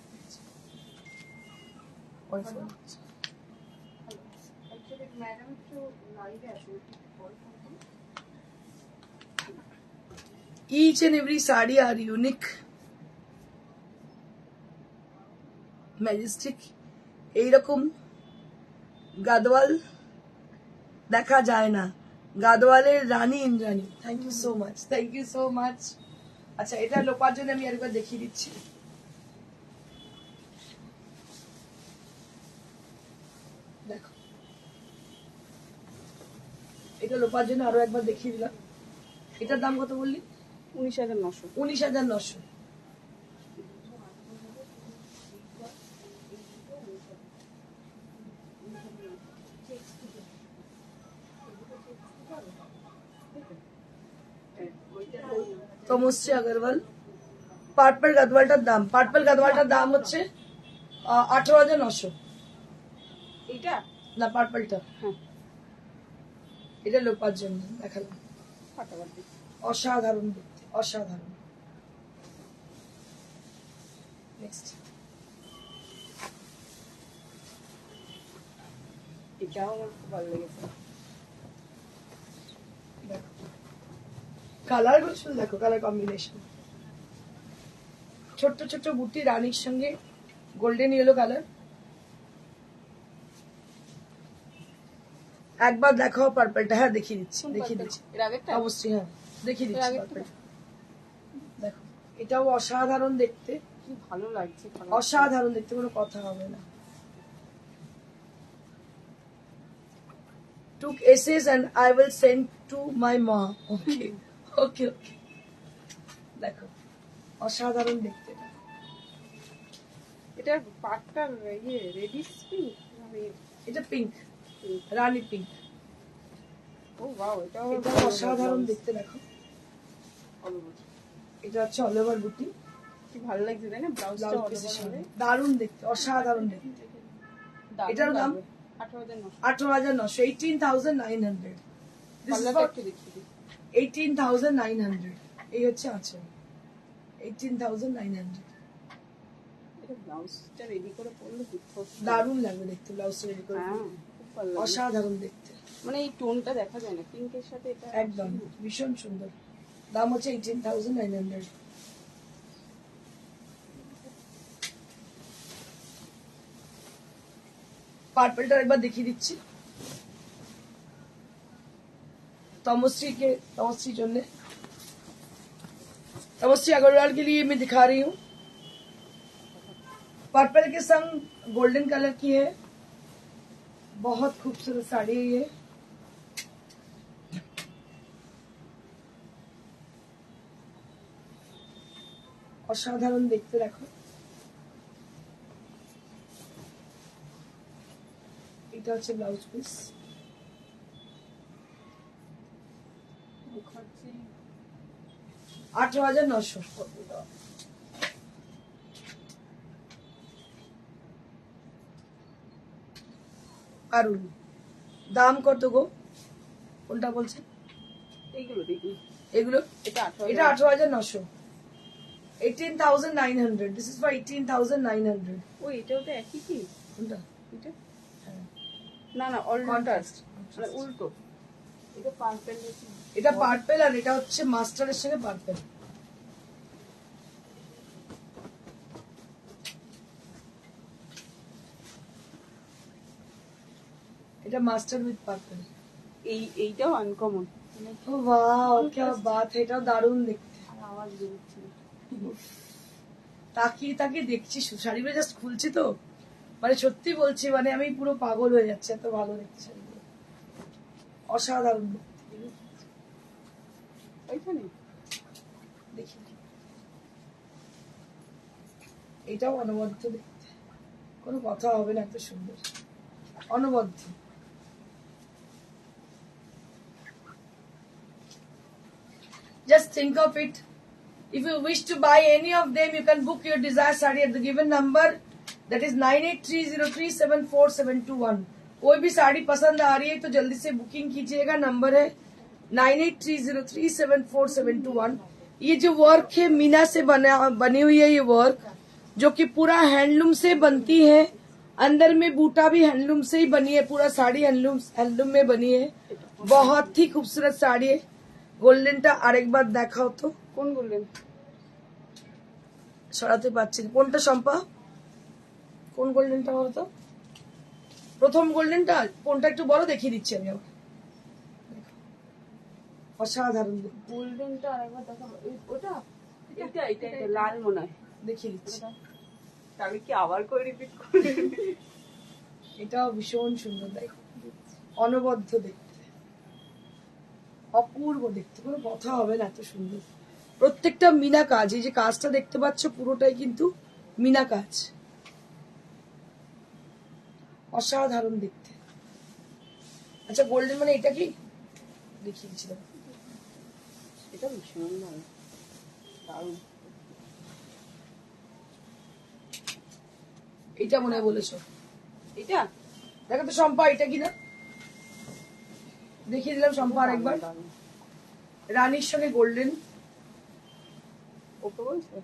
Speaker 1: Each and every saree are unique, majestic. এইরকম গাদওয়াল দেখা যায় না। গাদওয়ালের রানী Indrani. Thank you so much, thank you so much. আচ্ছা, এটা লোপার জন্য আমি আরেকবার দেখিয়ে দিচ্ছি। দেখো, এটা লোপার জন্য আরো একবার দেখিয়ে দিলাম। এটার দাম কত বললি?
Speaker 2: 19,900
Speaker 1: 19,900। তমশ্রী আগরওয়াল। পার্পল গাদওয়ালটার দাম হচ্ছে 18,900।
Speaker 2: এইটা
Speaker 1: না, পার্পলটা।
Speaker 2: হ্যাঁ
Speaker 1: এটা লোপার জন্য দেখালাম।
Speaker 2: ফাটাফাটি
Speaker 1: অসাধারণ দেখতে, অসাধারণ। নেক্সট,
Speaker 2: এটাও আমার খুব ভালো লেগেছে।
Speaker 1: কালার গুলো শুধু দেখো, কালার কম্বিনেশন। ছোট্ট ছোট্ট বুটি রানীর সঙ্গে গোল্ডেন ইয়েলো কালার। একবার দেখাও পার্পলটা। হ্যাঁ, দেখিয়ে দিচ্ছি, দেখিয়ে দিচ্ছি।
Speaker 2: এর আগেরটা
Speaker 1: অবশ্যই, হ্যাঁ দেখিয়ে
Speaker 2: এর
Speaker 1: দিচ্ছি
Speaker 2: আগেরটা
Speaker 1: পার্পলটা। দেখো, এটাও অসাধারণ দেখতে,
Speaker 2: কি ভালো লাগছে colour।
Speaker 1: অসাধারণ দেখতে, কোনো কথা হবে না। Took essays and I will send to my mom. Okay, okay, okay. দেখো, অসাধারণ দেখতে।
Speaker 2: এটার পাটটা ইয়ে রেডিশ পিঙ্ক।
Speaker 1: এটা পিঙ্ক, রানী পিঙ্ক।
Speaker 2: ও ওয়াও, এটাও
Speaker 1: এটা অসাধারণ দেখতে। দেখো, এটা হচ্ছে অল ওভার বুটি।
Speaker 2: কি ভালো লাগছে তাই না? ব্লাউজটা
Speaker 1: ব্লাউজ
Speaker 2: অর্ডার
Speaker 1: পিসের
Speaker 2: করলে
Speaker 1: সঙ্গে দারুণ দেখতে, অসাধারণ দেখতে। এটার দাম
Speaker 2: 18,900।
Speaker 1: 18,900, 18,900। This is
Speaker 2: পার্লারটা
Speaker 1: for
Speaker 2: একটু দেখিয়ে দিই।
Speaker 1: 18,900। এই হচ্ছে আছে 18,900।
Speaker 2: এটা ব্লাউজটা রেডি করে পরলে
Speaker 1: দারুণ লাগবে দেখতে, ব্লাউজ রেডি করে।
Speaker 2: হ্যাঁ খুব ভালো লাগে।
Speaker 1: অসাধারণ দেখতে,
Speaker 2: মানে এই টোনটা দেখা যায় না, পিঙ্কের সাথে এটা
Speaker 1: একদম ভীষণ সুন্দর। দাম হচ্ছে 18,900। পার্পলটা একবার দেখিয়ে দিচ্ছি তমশ্রীর জন্য। तपस्वी अग्रवाल के लिए मैं दिखा रही हूँ। पर्पल के संग गोल्डन कलर की है, बहुत खूबसूरत साड़ी है ये। असाधारण देखते देखो, এটা হচ্ছে ব্লাউজ পিস। 18,900। আরুল দাম কত গো? কোনটা বলছেন?
Speaker 2: এইগুলো দেখি,
Speaker 1: এগুলো
Speaker 2: এটা
Speaker 1: এটা 18,900। 18,900। This is for 18,900।
Speaker 2: ও এটাও তো একই কি?
Speaker 1: কোনটা?
Speaker 2: এটা
Speaker 1: হ্যাঁ,
Speaker 2: না না অল্টার,
Speaker 1: কন্ট্রাস্ট।
Speaker 2: মানে উল্টো। এটা পার্পল,
Speaker 1: এটা পার্পল আর এটা হচ্ছে মাস্টারের সঙ্গে পার্পল। এটা মাস্টার উইথ পার্পল।
Speaker 2: এইটাও আনকমন।
Speaker 1: ও ওয়াও, কি বাত है, এটাও দারুণ দেখতে।
Speaker 2: আর আওয়াজ বেরোচ্ছে না।
Speaker 1: তাকিয়ে তাকিয়ে দেখছি, শাড়িগুলো জাস্ট খুলছি তো, মানে সত্যি বলছি, মানে আমি পুরো পাগল হয়ে যাচ্ছি, এত ভালো দেখতে শাড়িগুলো, অসাধারণ দেখতে।
Speaker 2: ওইখানে
Speaker 1: দেখি, এটাও অনবদ্য দেখতে, কোনো কথা হবে না, এত সুন্দর অনবদ্য। Just think of it. If you wish to buy any of them, you can book your desired saree at the given number, that is 9830374721। कोई भी साड़ी पसंद आ रही है तो जल्दी से बुकिंग कीजिएगा। नंबर है 9830374721। ये जो वर्क है मीना से बनी हुई है, ये वर्क जो कि पूरा हैंडलूम से बनती है। अंदर में बूटा भी हैंडलूम से ही बनी है, पूरा साड़ी हैंडलूम में बनी है। बहुत ही खूबसूरत साड़ी है। গোল্ডেনটা আরেকবার দেখাও তো।
Speaker 2: কোন গোল্ডেন?
Speaker 1: সরাতে পারছি না। কোনটা শম্পা? কোন গোল্ডেনটা বলো তো? প্রথম গোল্ডেনটা কোনটা একটু বলো, দেখিয়ে দিচ্ছি আমি আবার। অসাধারণ
Speaker 2: গোল্ডেনটা আরেকবার দেখাবো। ওটা এটা এটা এটা লাল মনে হয়,
Speaker 1: দেখিয়ে দিচ্ছি।
Speaker 2: আমি কি আবার করে রিপিট করি?
Speaker 1: এটাও ভীষণ সুন্দর, দেখো অনবদ্য দেখতে, অপূর্ব দেখতে, কোনো কথা হবে না, এত সুন্দর। প্রত্যেকটা মিনা কাজ, এই যে কাজটা দেখতে পাচ্ছ পুরোটাই কিন্তু মিনা কাজ, অসাধারণ দেখতে। আচ্ছা গোল্ডেন মানে এটা কি দেখিয়ে দিচ্ছিলাম,
Speaker 2: এটা ভীষণ ভালো, দারুণ।
Speaker 1: এটা মনে হয় বলেছো?
Speaker 2: এটা
Speaker 1: দেখো তো শম্পা, এটা কিনা দেখিয়ে দিলাম শম্পা আরেকবার। রানীর সঙ্গে গোল্ডেন,
Speaker 2: ওকে বলছো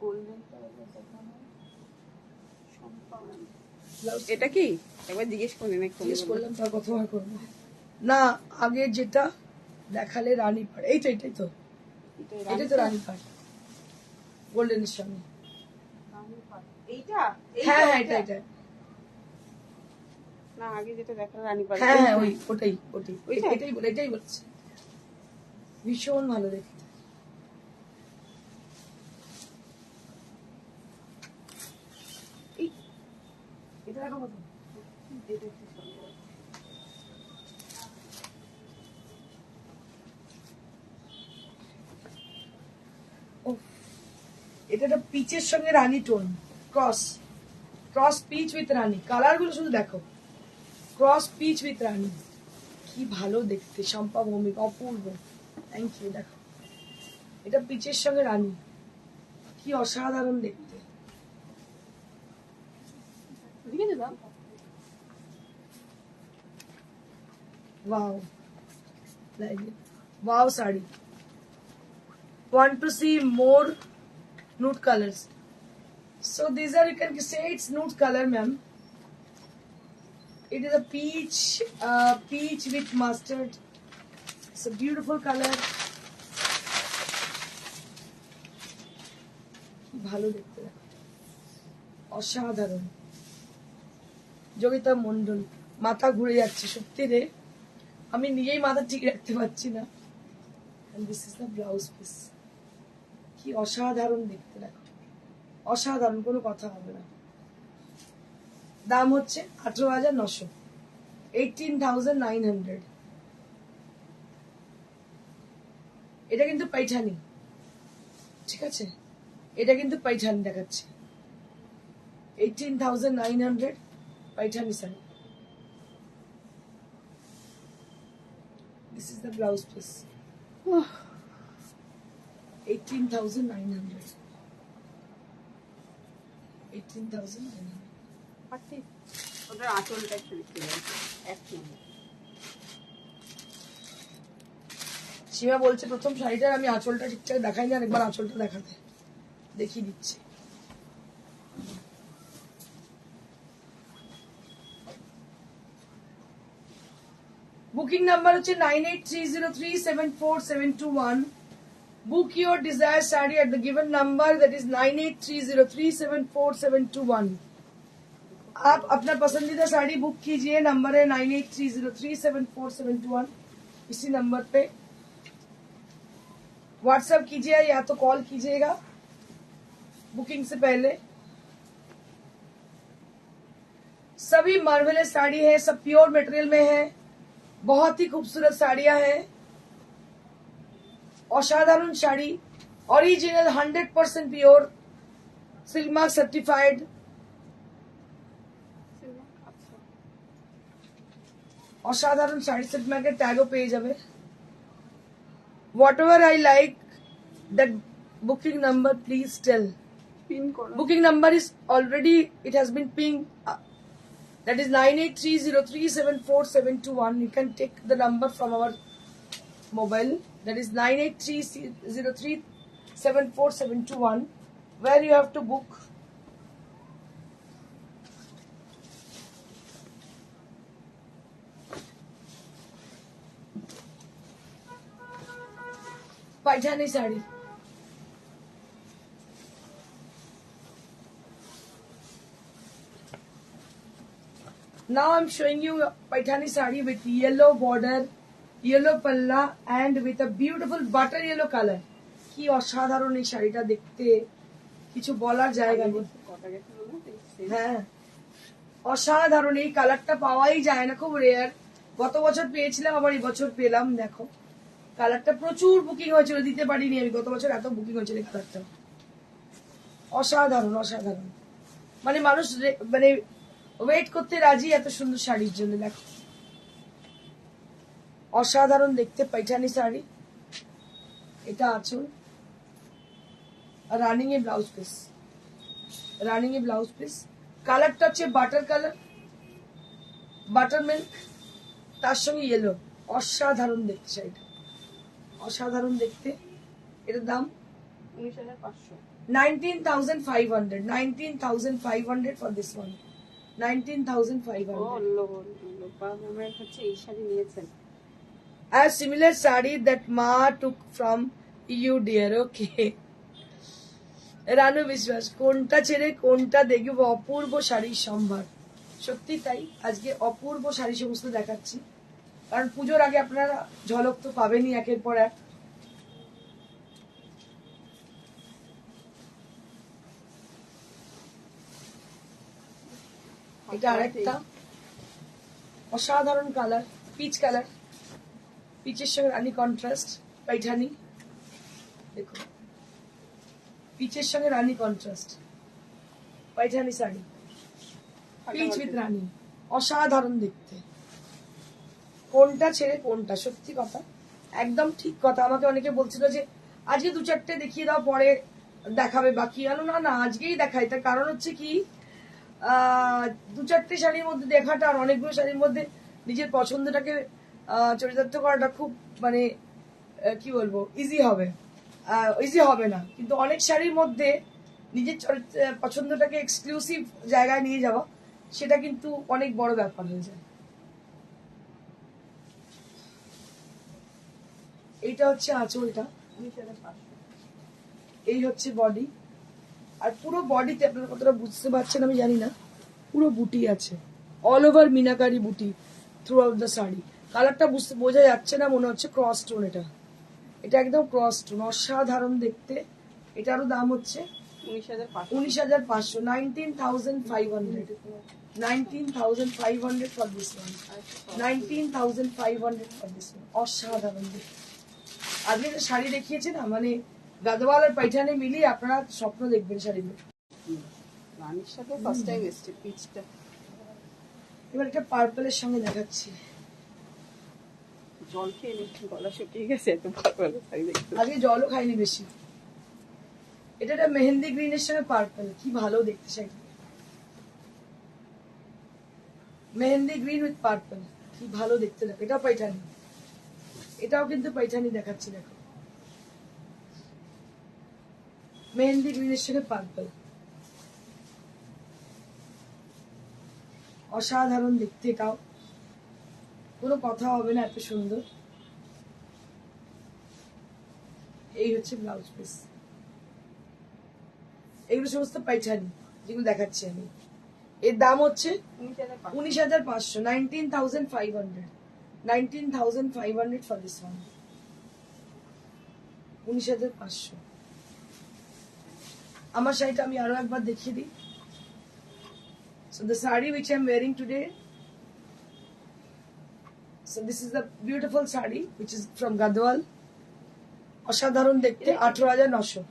Speaker 2: গোল্ডেনটা দেখানো। এটা কি একবার জিজ্ঞেস করি না?
Speaker 1: জিজ্ঞেস করলাম তার কথা করবো না, আগে যেটা দেখালে রানী পাড়, এই তো এটাই তো, এটাই তো রানী পাড় গোল্ডেনের সঙ্গে।
Speaker 2: এইটা?
Speaker 1: হ্যাঁ হ্যাঁ, এটা এটা
Speaker 2: না, আগে যেটা দেখালে রানীপাড়।
Speaker 1: হ্যাঁ হ্যাঁ, ওটাই
Speaker 2: ওইটা?
Speaker 1: এটাই বলছি, ভীষণ ভালো দেখতে। এটা দেখো মতো, এটা একটা পিচের সঙ্গে রানী টোন, ক্রস পিচ উইথ রানী, কালার গুলো শুধু দেখো, ক্রস পিচ উইথ রানী, কি ভালো দেখতে। শম্পা ভৌমিক, অপূর্ব, থ্যাংক ইউ। দেখো এটা পিচের সঙ্গে রানী, কি অসাধারণ দেখতে। Wow, like it. Wow sari. Want to see more nude colors? So these are, you can say it's nude color, ma'am. It is a peach with mustard. It's a beautiful color. ভালো দেখতে, অসাধারণ। যোগিতা মন্ডল, মাথা ঘুরে যাচ্ছে সত্যি রে, আমি নিজেই মাথা ঠিক রাখতে পারছি না, and this is the blouse piece. কি অসাধারণ দেখতে, দেখো অসাধারণ, কোনো কথা হবে না। দাম হচ্ছে 18,900, 18,900। এটা কিন্তু পাইঠানি, ঠিক আছে, এটা কিন্তু পাইঠানি দেখাচ্ছে, 18,900 Paithani sari. This is the blouse piece. 18,900, 18,900।
Speaker 2: ওটার আঁচলটা একটু দেখতে লাগছে, এক নম্বর।
Speaker 1: সীমা বলছে প্রথম শাড়িটার আমি আঁচলটা ঠিকঠাক দেখাই না, একবার আঁচলটা দেখাতে, দেখিয়ে দিচ্ছি। বুকিং নাম্বার হচ্ছে 9830374721। বুক your desire sari at the given number, that is 9830374721। आप अपना पसंदीदा साड़ी बुक कीजिए, नंबर है 9830374721। इसी नंबर पे व्हाट्सएप कीजिए या तो कॉल कीजिएगा बुकिंग से पहले। सभी मार्वेलस साड़ी है, सब प्योर मटेरियल में है, बहुत ही खूबसूरत साड़ियां हैं, असाधारण sari, original 100% pure, silk mark certified. অসাধারণ শাড়ি, সিল্ক মার্কের ট্যাগও পেয়ে যাবে। Whatever I like that booking number please tell.
Speaker 2: Pin করো।
Speaker 1: Booking number is already, it has been ping, that is 9830374721। you can take the number from our mobile, that is 9830374721, where you have to book। Paithani sari, now I'm showing you a Paithani sari with yellow border, yellow palla and with a beautiful butter yellow color। কি অসাধারণ এই শাড়িটা দেখতে, কিছু বলার জায়গা নেই। হ্যাঁ, অসাধারণ, এই কালারটা পাওয়াই যায় না, খুব রেয়ার। গত বছর পেয়েছিলাম, আবার এই বছর পেলাম। দেখো কালারটা প্রচুর বুকিং হয়েছিল, দিতে পারিনি আমি, গত বছর এত বুকিং হয়েছিল এই কালারটা। অসাধারণ অসাধারণ, মানে মানুষ মানে ওয়েট করতে রাজি এত সুন্দর শাড়ির জন্য। দেখো অসাধারণ দেখতে পাইঠানি শাড়ি, এটা আঁচল, রানিং এ ব্লাউজ পিস, রানিং এ ব্লাউজ পিস। কালারটা হচ্ছে বাটার কালার, বাটার মিল্ক, তার সঙ্গে ইয়েলো। অসাধারণ দেখতে শাড়িটা, অসাধারণ দেখতে। এটার দাম
Speaker 2: 19,500,
Speaker 1: 19,500, 19,500 for this one, 19,500।
Speaker 2: হচ্ছে এই শাড়ি নিয়েছেন।
Speaker 1: A similar saree that Ma took from you, dear. Okay. Ranu বিশ্বাস, কোনটা ছেড়ে কোনটা দেখব, অপূর্ব শাড়ির সম্ভার। সত্যি তাই, আজকে অপূর্ব শাড়ি সমস্ত দেখাচ্ছি, কারণ পুজোর আগে আপনারা ঝলক তো পাবেনই একের পর এক। এটা আরেকটা অসাধারণ কালার, পিচ কালার, পিচের সঙ্গে রানী কন্ট্রাস্ট, পাইঠানি। দেখো পিচের সঙ্গে রানী contrast, Paithani sari, peach with rani, অসাধারণ দেখতে। কোনটা ছেড়ে কোনটা, সত্যি কথা, একদম ঠিক কথা। আমাকে অনেকে বলছিল যে আজকে দু চারটে দেখিয়ে দাও, পরে দেখাবে বাকি। না না, আজকেই দেখাই। তার কারণ হচ্ছে কি, দু চারটে শাড়ির মধ্যে দেখাটা আর অনেকগুলো শাড়ির মধ্যে নিজের পছন্দটাকে চরিতার্থ করাটা খুব মানে কি বলবো, ইজি হবে, ইজি হবে না। কিন্তু অনেক শাড়ির মধ্যে নিজের পছন্দটাকে এক্সক্লুসিভ জায়গায় নিয়ে যাওয়া, সেটা কিন্তু অনেক বড় ব্যাপার হয়ে যায়। এইটা হচ্ছে আঁচলটা, এই হচ্ছে বডি, আর পুরো বডিতে আপনারা কতটা বুঝতে পারছেন আমি জানি না, পুরো বুটি আছে, অল ওভার মিনাকারি বুটি থ্রু আউট দ্য শাড়ি। কালারটা বোঝা যাচ্ছে না, মনে হচ্ছে ক্রস স্টোন। এটা এটা একদম ক্রস স্টোন, অসাধারণ দেখতে। এটারও দাম হচ্ছে
Speaker 2: 19,500।
Speaker 1: 19,500 19,500 for this one. 19,500 for this one. অসাধারণ দেখতে। আজকে যে শাড়ি দেখিয়েছে না, মানে গাদওয়াল আর পাইঠানি মিলিয়ে আপনারা স্বপ্ন দেখবেন শাড়িগুলো।
Speaker 2: রানীর সাথে ফার্স্ট টাইম এসছে পিচটা।
Speaker 1: এবার একটা পার্পলের সঙ্গে দেখাচ্ছি।
Speaker 2: জল খেয়ে নিচ্ছি, গলা শুকিয়ে গেছে, এত ভালো ভালো শাড়ি দেখতে।
Speaker 1: আজকে জলও খাইনি বেশি। এটা একটা মেহেন্দি গ্রিনের সঙ্গে পার্পল, কি ভালো দেখতে sari. Mehendi green with purple, কি ভালো দেখতে লাগে। এটাও পাইঠানি, এটাও কিন্তু পাইঠানি দেখাচ্ছি, দেখো মেহেন্দি গ্রিনের সঙ্গে পার্পল, অসাধারণ দেখতে। এটাও কোনো কথা হবে না, এত সুন্দর। এই হচ্ছে ব্লাউজ পিস। এগুলো সমস্ত পাইঠানি যেগুলো দেখাচ্ছি আমি। এর দাম হচ্ছে 19,500 19,500 19,500 ফর দিস ওয়ান। 19,500। আমার শাড়িটা আমি আরো একবার দেখিয়ে দিই। So the saree which I am wearing today, so this is the beautiful saree which is from Gadwal. অসাধারণ দেখতে, 18,900।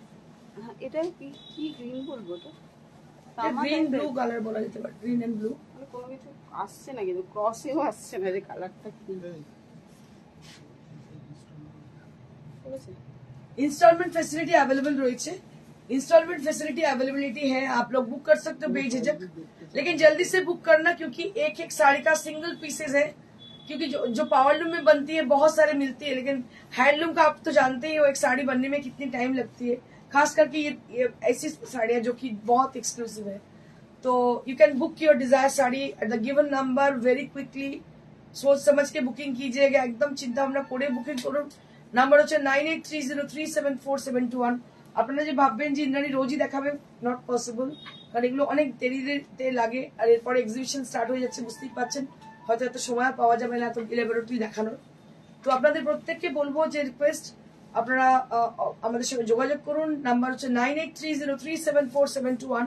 Speaker 2: এটা কি কি গ্রিন বলবো তো?
Speaker 1: গ্রিন ব্লু কালার বলা যেতে পারে, গ্রিন এন্ড ব্লু।
Speaker 2: মানে কোনো কিছু আসছে না, কিন্তু ক্রসেও আসছে না, যে কালারটা কি।
Speaker 1: इंस्टॉलमेंट फैसिलिटी अवेलेबल रही है। इंस्टॉलमेंट फैसिलिटी अवेलेबिलिटी है, आप लोग बुक कर सकते हो बेझिझक, लेकिन जल्दी से बुक करना, क्योंकि एक एक साड़ी का सिंगल पीसेस है। क्योंकि जो पावरलूम में बनती है बहुत सारे मिलती है, लेकिन हैंडलूम का आप तो जानते ही हो एक साड़ी बनने में कितनी टाइम लगती है। खास करके ये ऐसी साड़ियां जो कि बहुत एक्सक्लूसिव है। तो you can book your desire sari at the given number very quickly. सोच समझ के बुकिंग कीजिएगा, एकदम चिंता भावना করে বুকিং করুন। নাম্বার হচ্ছে 9830374721। আপনারা যে ভাববেন যে ইন্দ্রাণী রোজই দেখাবে, নট পসিবল, কারণ এগুলো অনেক দেরিতে লাগে, আর এরপরে এক্সিবিশন স্টার্ট হয়ে যাচ্ছে, বুঝতেই পারছেন। হয়তো এত সময় আর পাওয়া যাবে না এত ইলেবরেটরি দেখানোর। তো আপনাদের প্রত্যেককে বলবো যে রিকোয়েস্ট, আপনারা আমাদের সঙ্গে যোগাযোগ করুন। নাম্বার হচ্ছে 9830374721।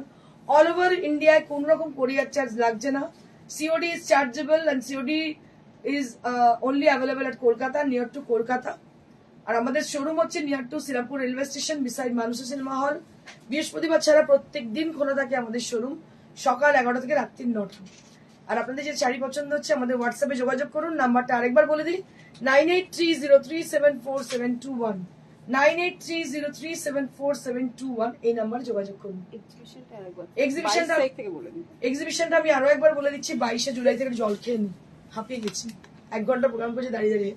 Speaker 1: অল ওভার ইন্ডিয়ায় কোন রকম কোরিয়ার চার্জ লাগছে না। COD is chargeable and COD is only available at Kolkata, near to Kolkata. আর আমাদের শোরুম হচ্ছে near to Shrirampur railway station, beside Manush cinema hall. বৃহস্পতিবার ছাড়া প্রত্যেক দিন খোলা থাকে আমাদের শোরুম, সকাল 11টা থেকে রাত্রি 9টা। আর আপনাদের যে শাড়ি পছন্দ হচ্ছে আমাদের হোয়াটসঅ্যাপে যোগাযোগ করুন। নাম্বারটা আরেকবার বলে দিই, 9830374721 9830374721। এই নাম্বারে যোগাযোগ করুন। এক্সিবিশনটা আমি আরো একবার বলে দিচ্ছি, 22শে জুলাই থেকে। জল খেয়ে নি, হাঁপিয়ে গেছি, 1 ঘন্টা প্রোগ্রাম করছে দাঁড়িয়ে দাঁড়িয়ে।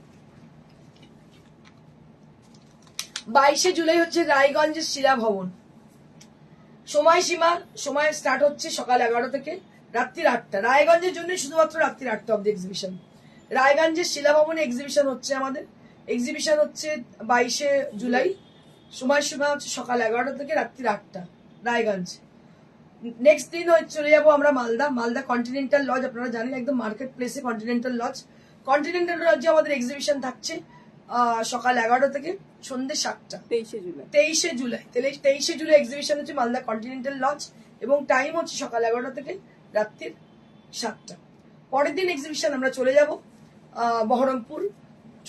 Speaker 1: 22শে জুলাই হচ্ছে রায়গঞ্জের শিলা ভবন। সময় স্টার্ট হচ্ছে সকাল 11টা থেকে রাত্রি 8টা। রায়গঞ্জের জন্য শুধুমাত্র রাত্রি 8টা অব্দি এক্সিবিশন। রায়গঞ্জের শিলা ভবনে এক্সিবিশন হচ্ছে আমাদের। এক্সিবিশন হচ্ছে 22শে জুলাই। সময় হচ্ছে সকাল 11টা থেকে রাত্রি 8টা রায়গঞ্জ। নেক্সট দিন চলে যাবো আমরা মালদা কন্টিনেন্টাল লজ। আপনারা জানেন একদম মার্কেট প্লেসে কন্টিনেন্টাল লজ। কন্টিনেন্টাল লজে আমাদের এক্সিবিশন থাকছে সকাল 11টা থেকে সন্ধ্যে 7টা। 23শে জুলাই এক্সিবিশন হচ্ছে মালদা কন্টিনেন্টাল লজ, এবং টাইম হচ্ছে সকাল 11টা থেকে রাত্রির 7টা। পরের দিন এক্সিবিশন আমরা চলে যাব বহরমপুর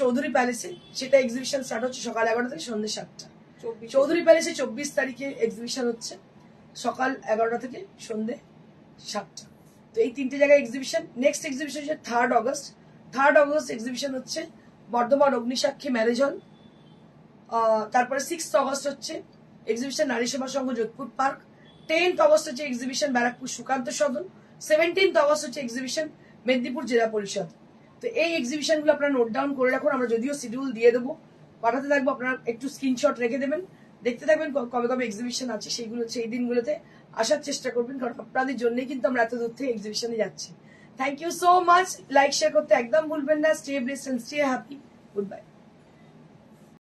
Speaker 1: চৌধুরী প্যালেসে। সেটা এক্সিবিশন স্টার্ট হচ্ছে সকাল 11টা থেকে সন্ধ্যে 7টা। চৌধুরী প্যালেসে 24 তারিখে এক্সিবিশন হচ্ছে সকাল 11টা থেকে সন্ধ্যে 7টা। তো এই 3টে জায়গায় এক্সিবিশন। নেক্সট এক্সিবিশন হচ্ছে 3rd অগস্ট এক্সিবিশন হচ্ছে বর্ধমান অগ্নিসাক্ষী ম্যারেজ হল। তারপরে 6th অগস্ট হচ্ছে এক্সিবিশন নারী সেবা সংঘ যোধপুর পার্ক। 10th অগস্ট হচ্ছে এক্সিবিশন ব্যারাকপুর সুকান্ত সদন। 17th অগস্ট হচ্ছে এক্সিবিশন মেদিনীপুর জেলা পরিষদ। তো এই এক্সিবিশন গুলো আপনারা নোট ডাউন করে রাখুন। আমরা যদিও শিডিউল দিয়ে দেবো, পাঠাতে থাকবো, আপনারা একটু স্ক্রিনশট রেখে দেবেন, দেখতে থাকবেন কবে কবে এক্সিবিশন আছে। সেই দিনগুলোতে আসার চেষ্টা করবেন, কারণ আপনাদের জন্যই কিন্তু আমরা এত দূর থেকে এক্সিবিশনে যাচ্ছি। Thank you so much. Like share করতে একদম ভুলবেন না। Stay blessed and stay happy. Good by.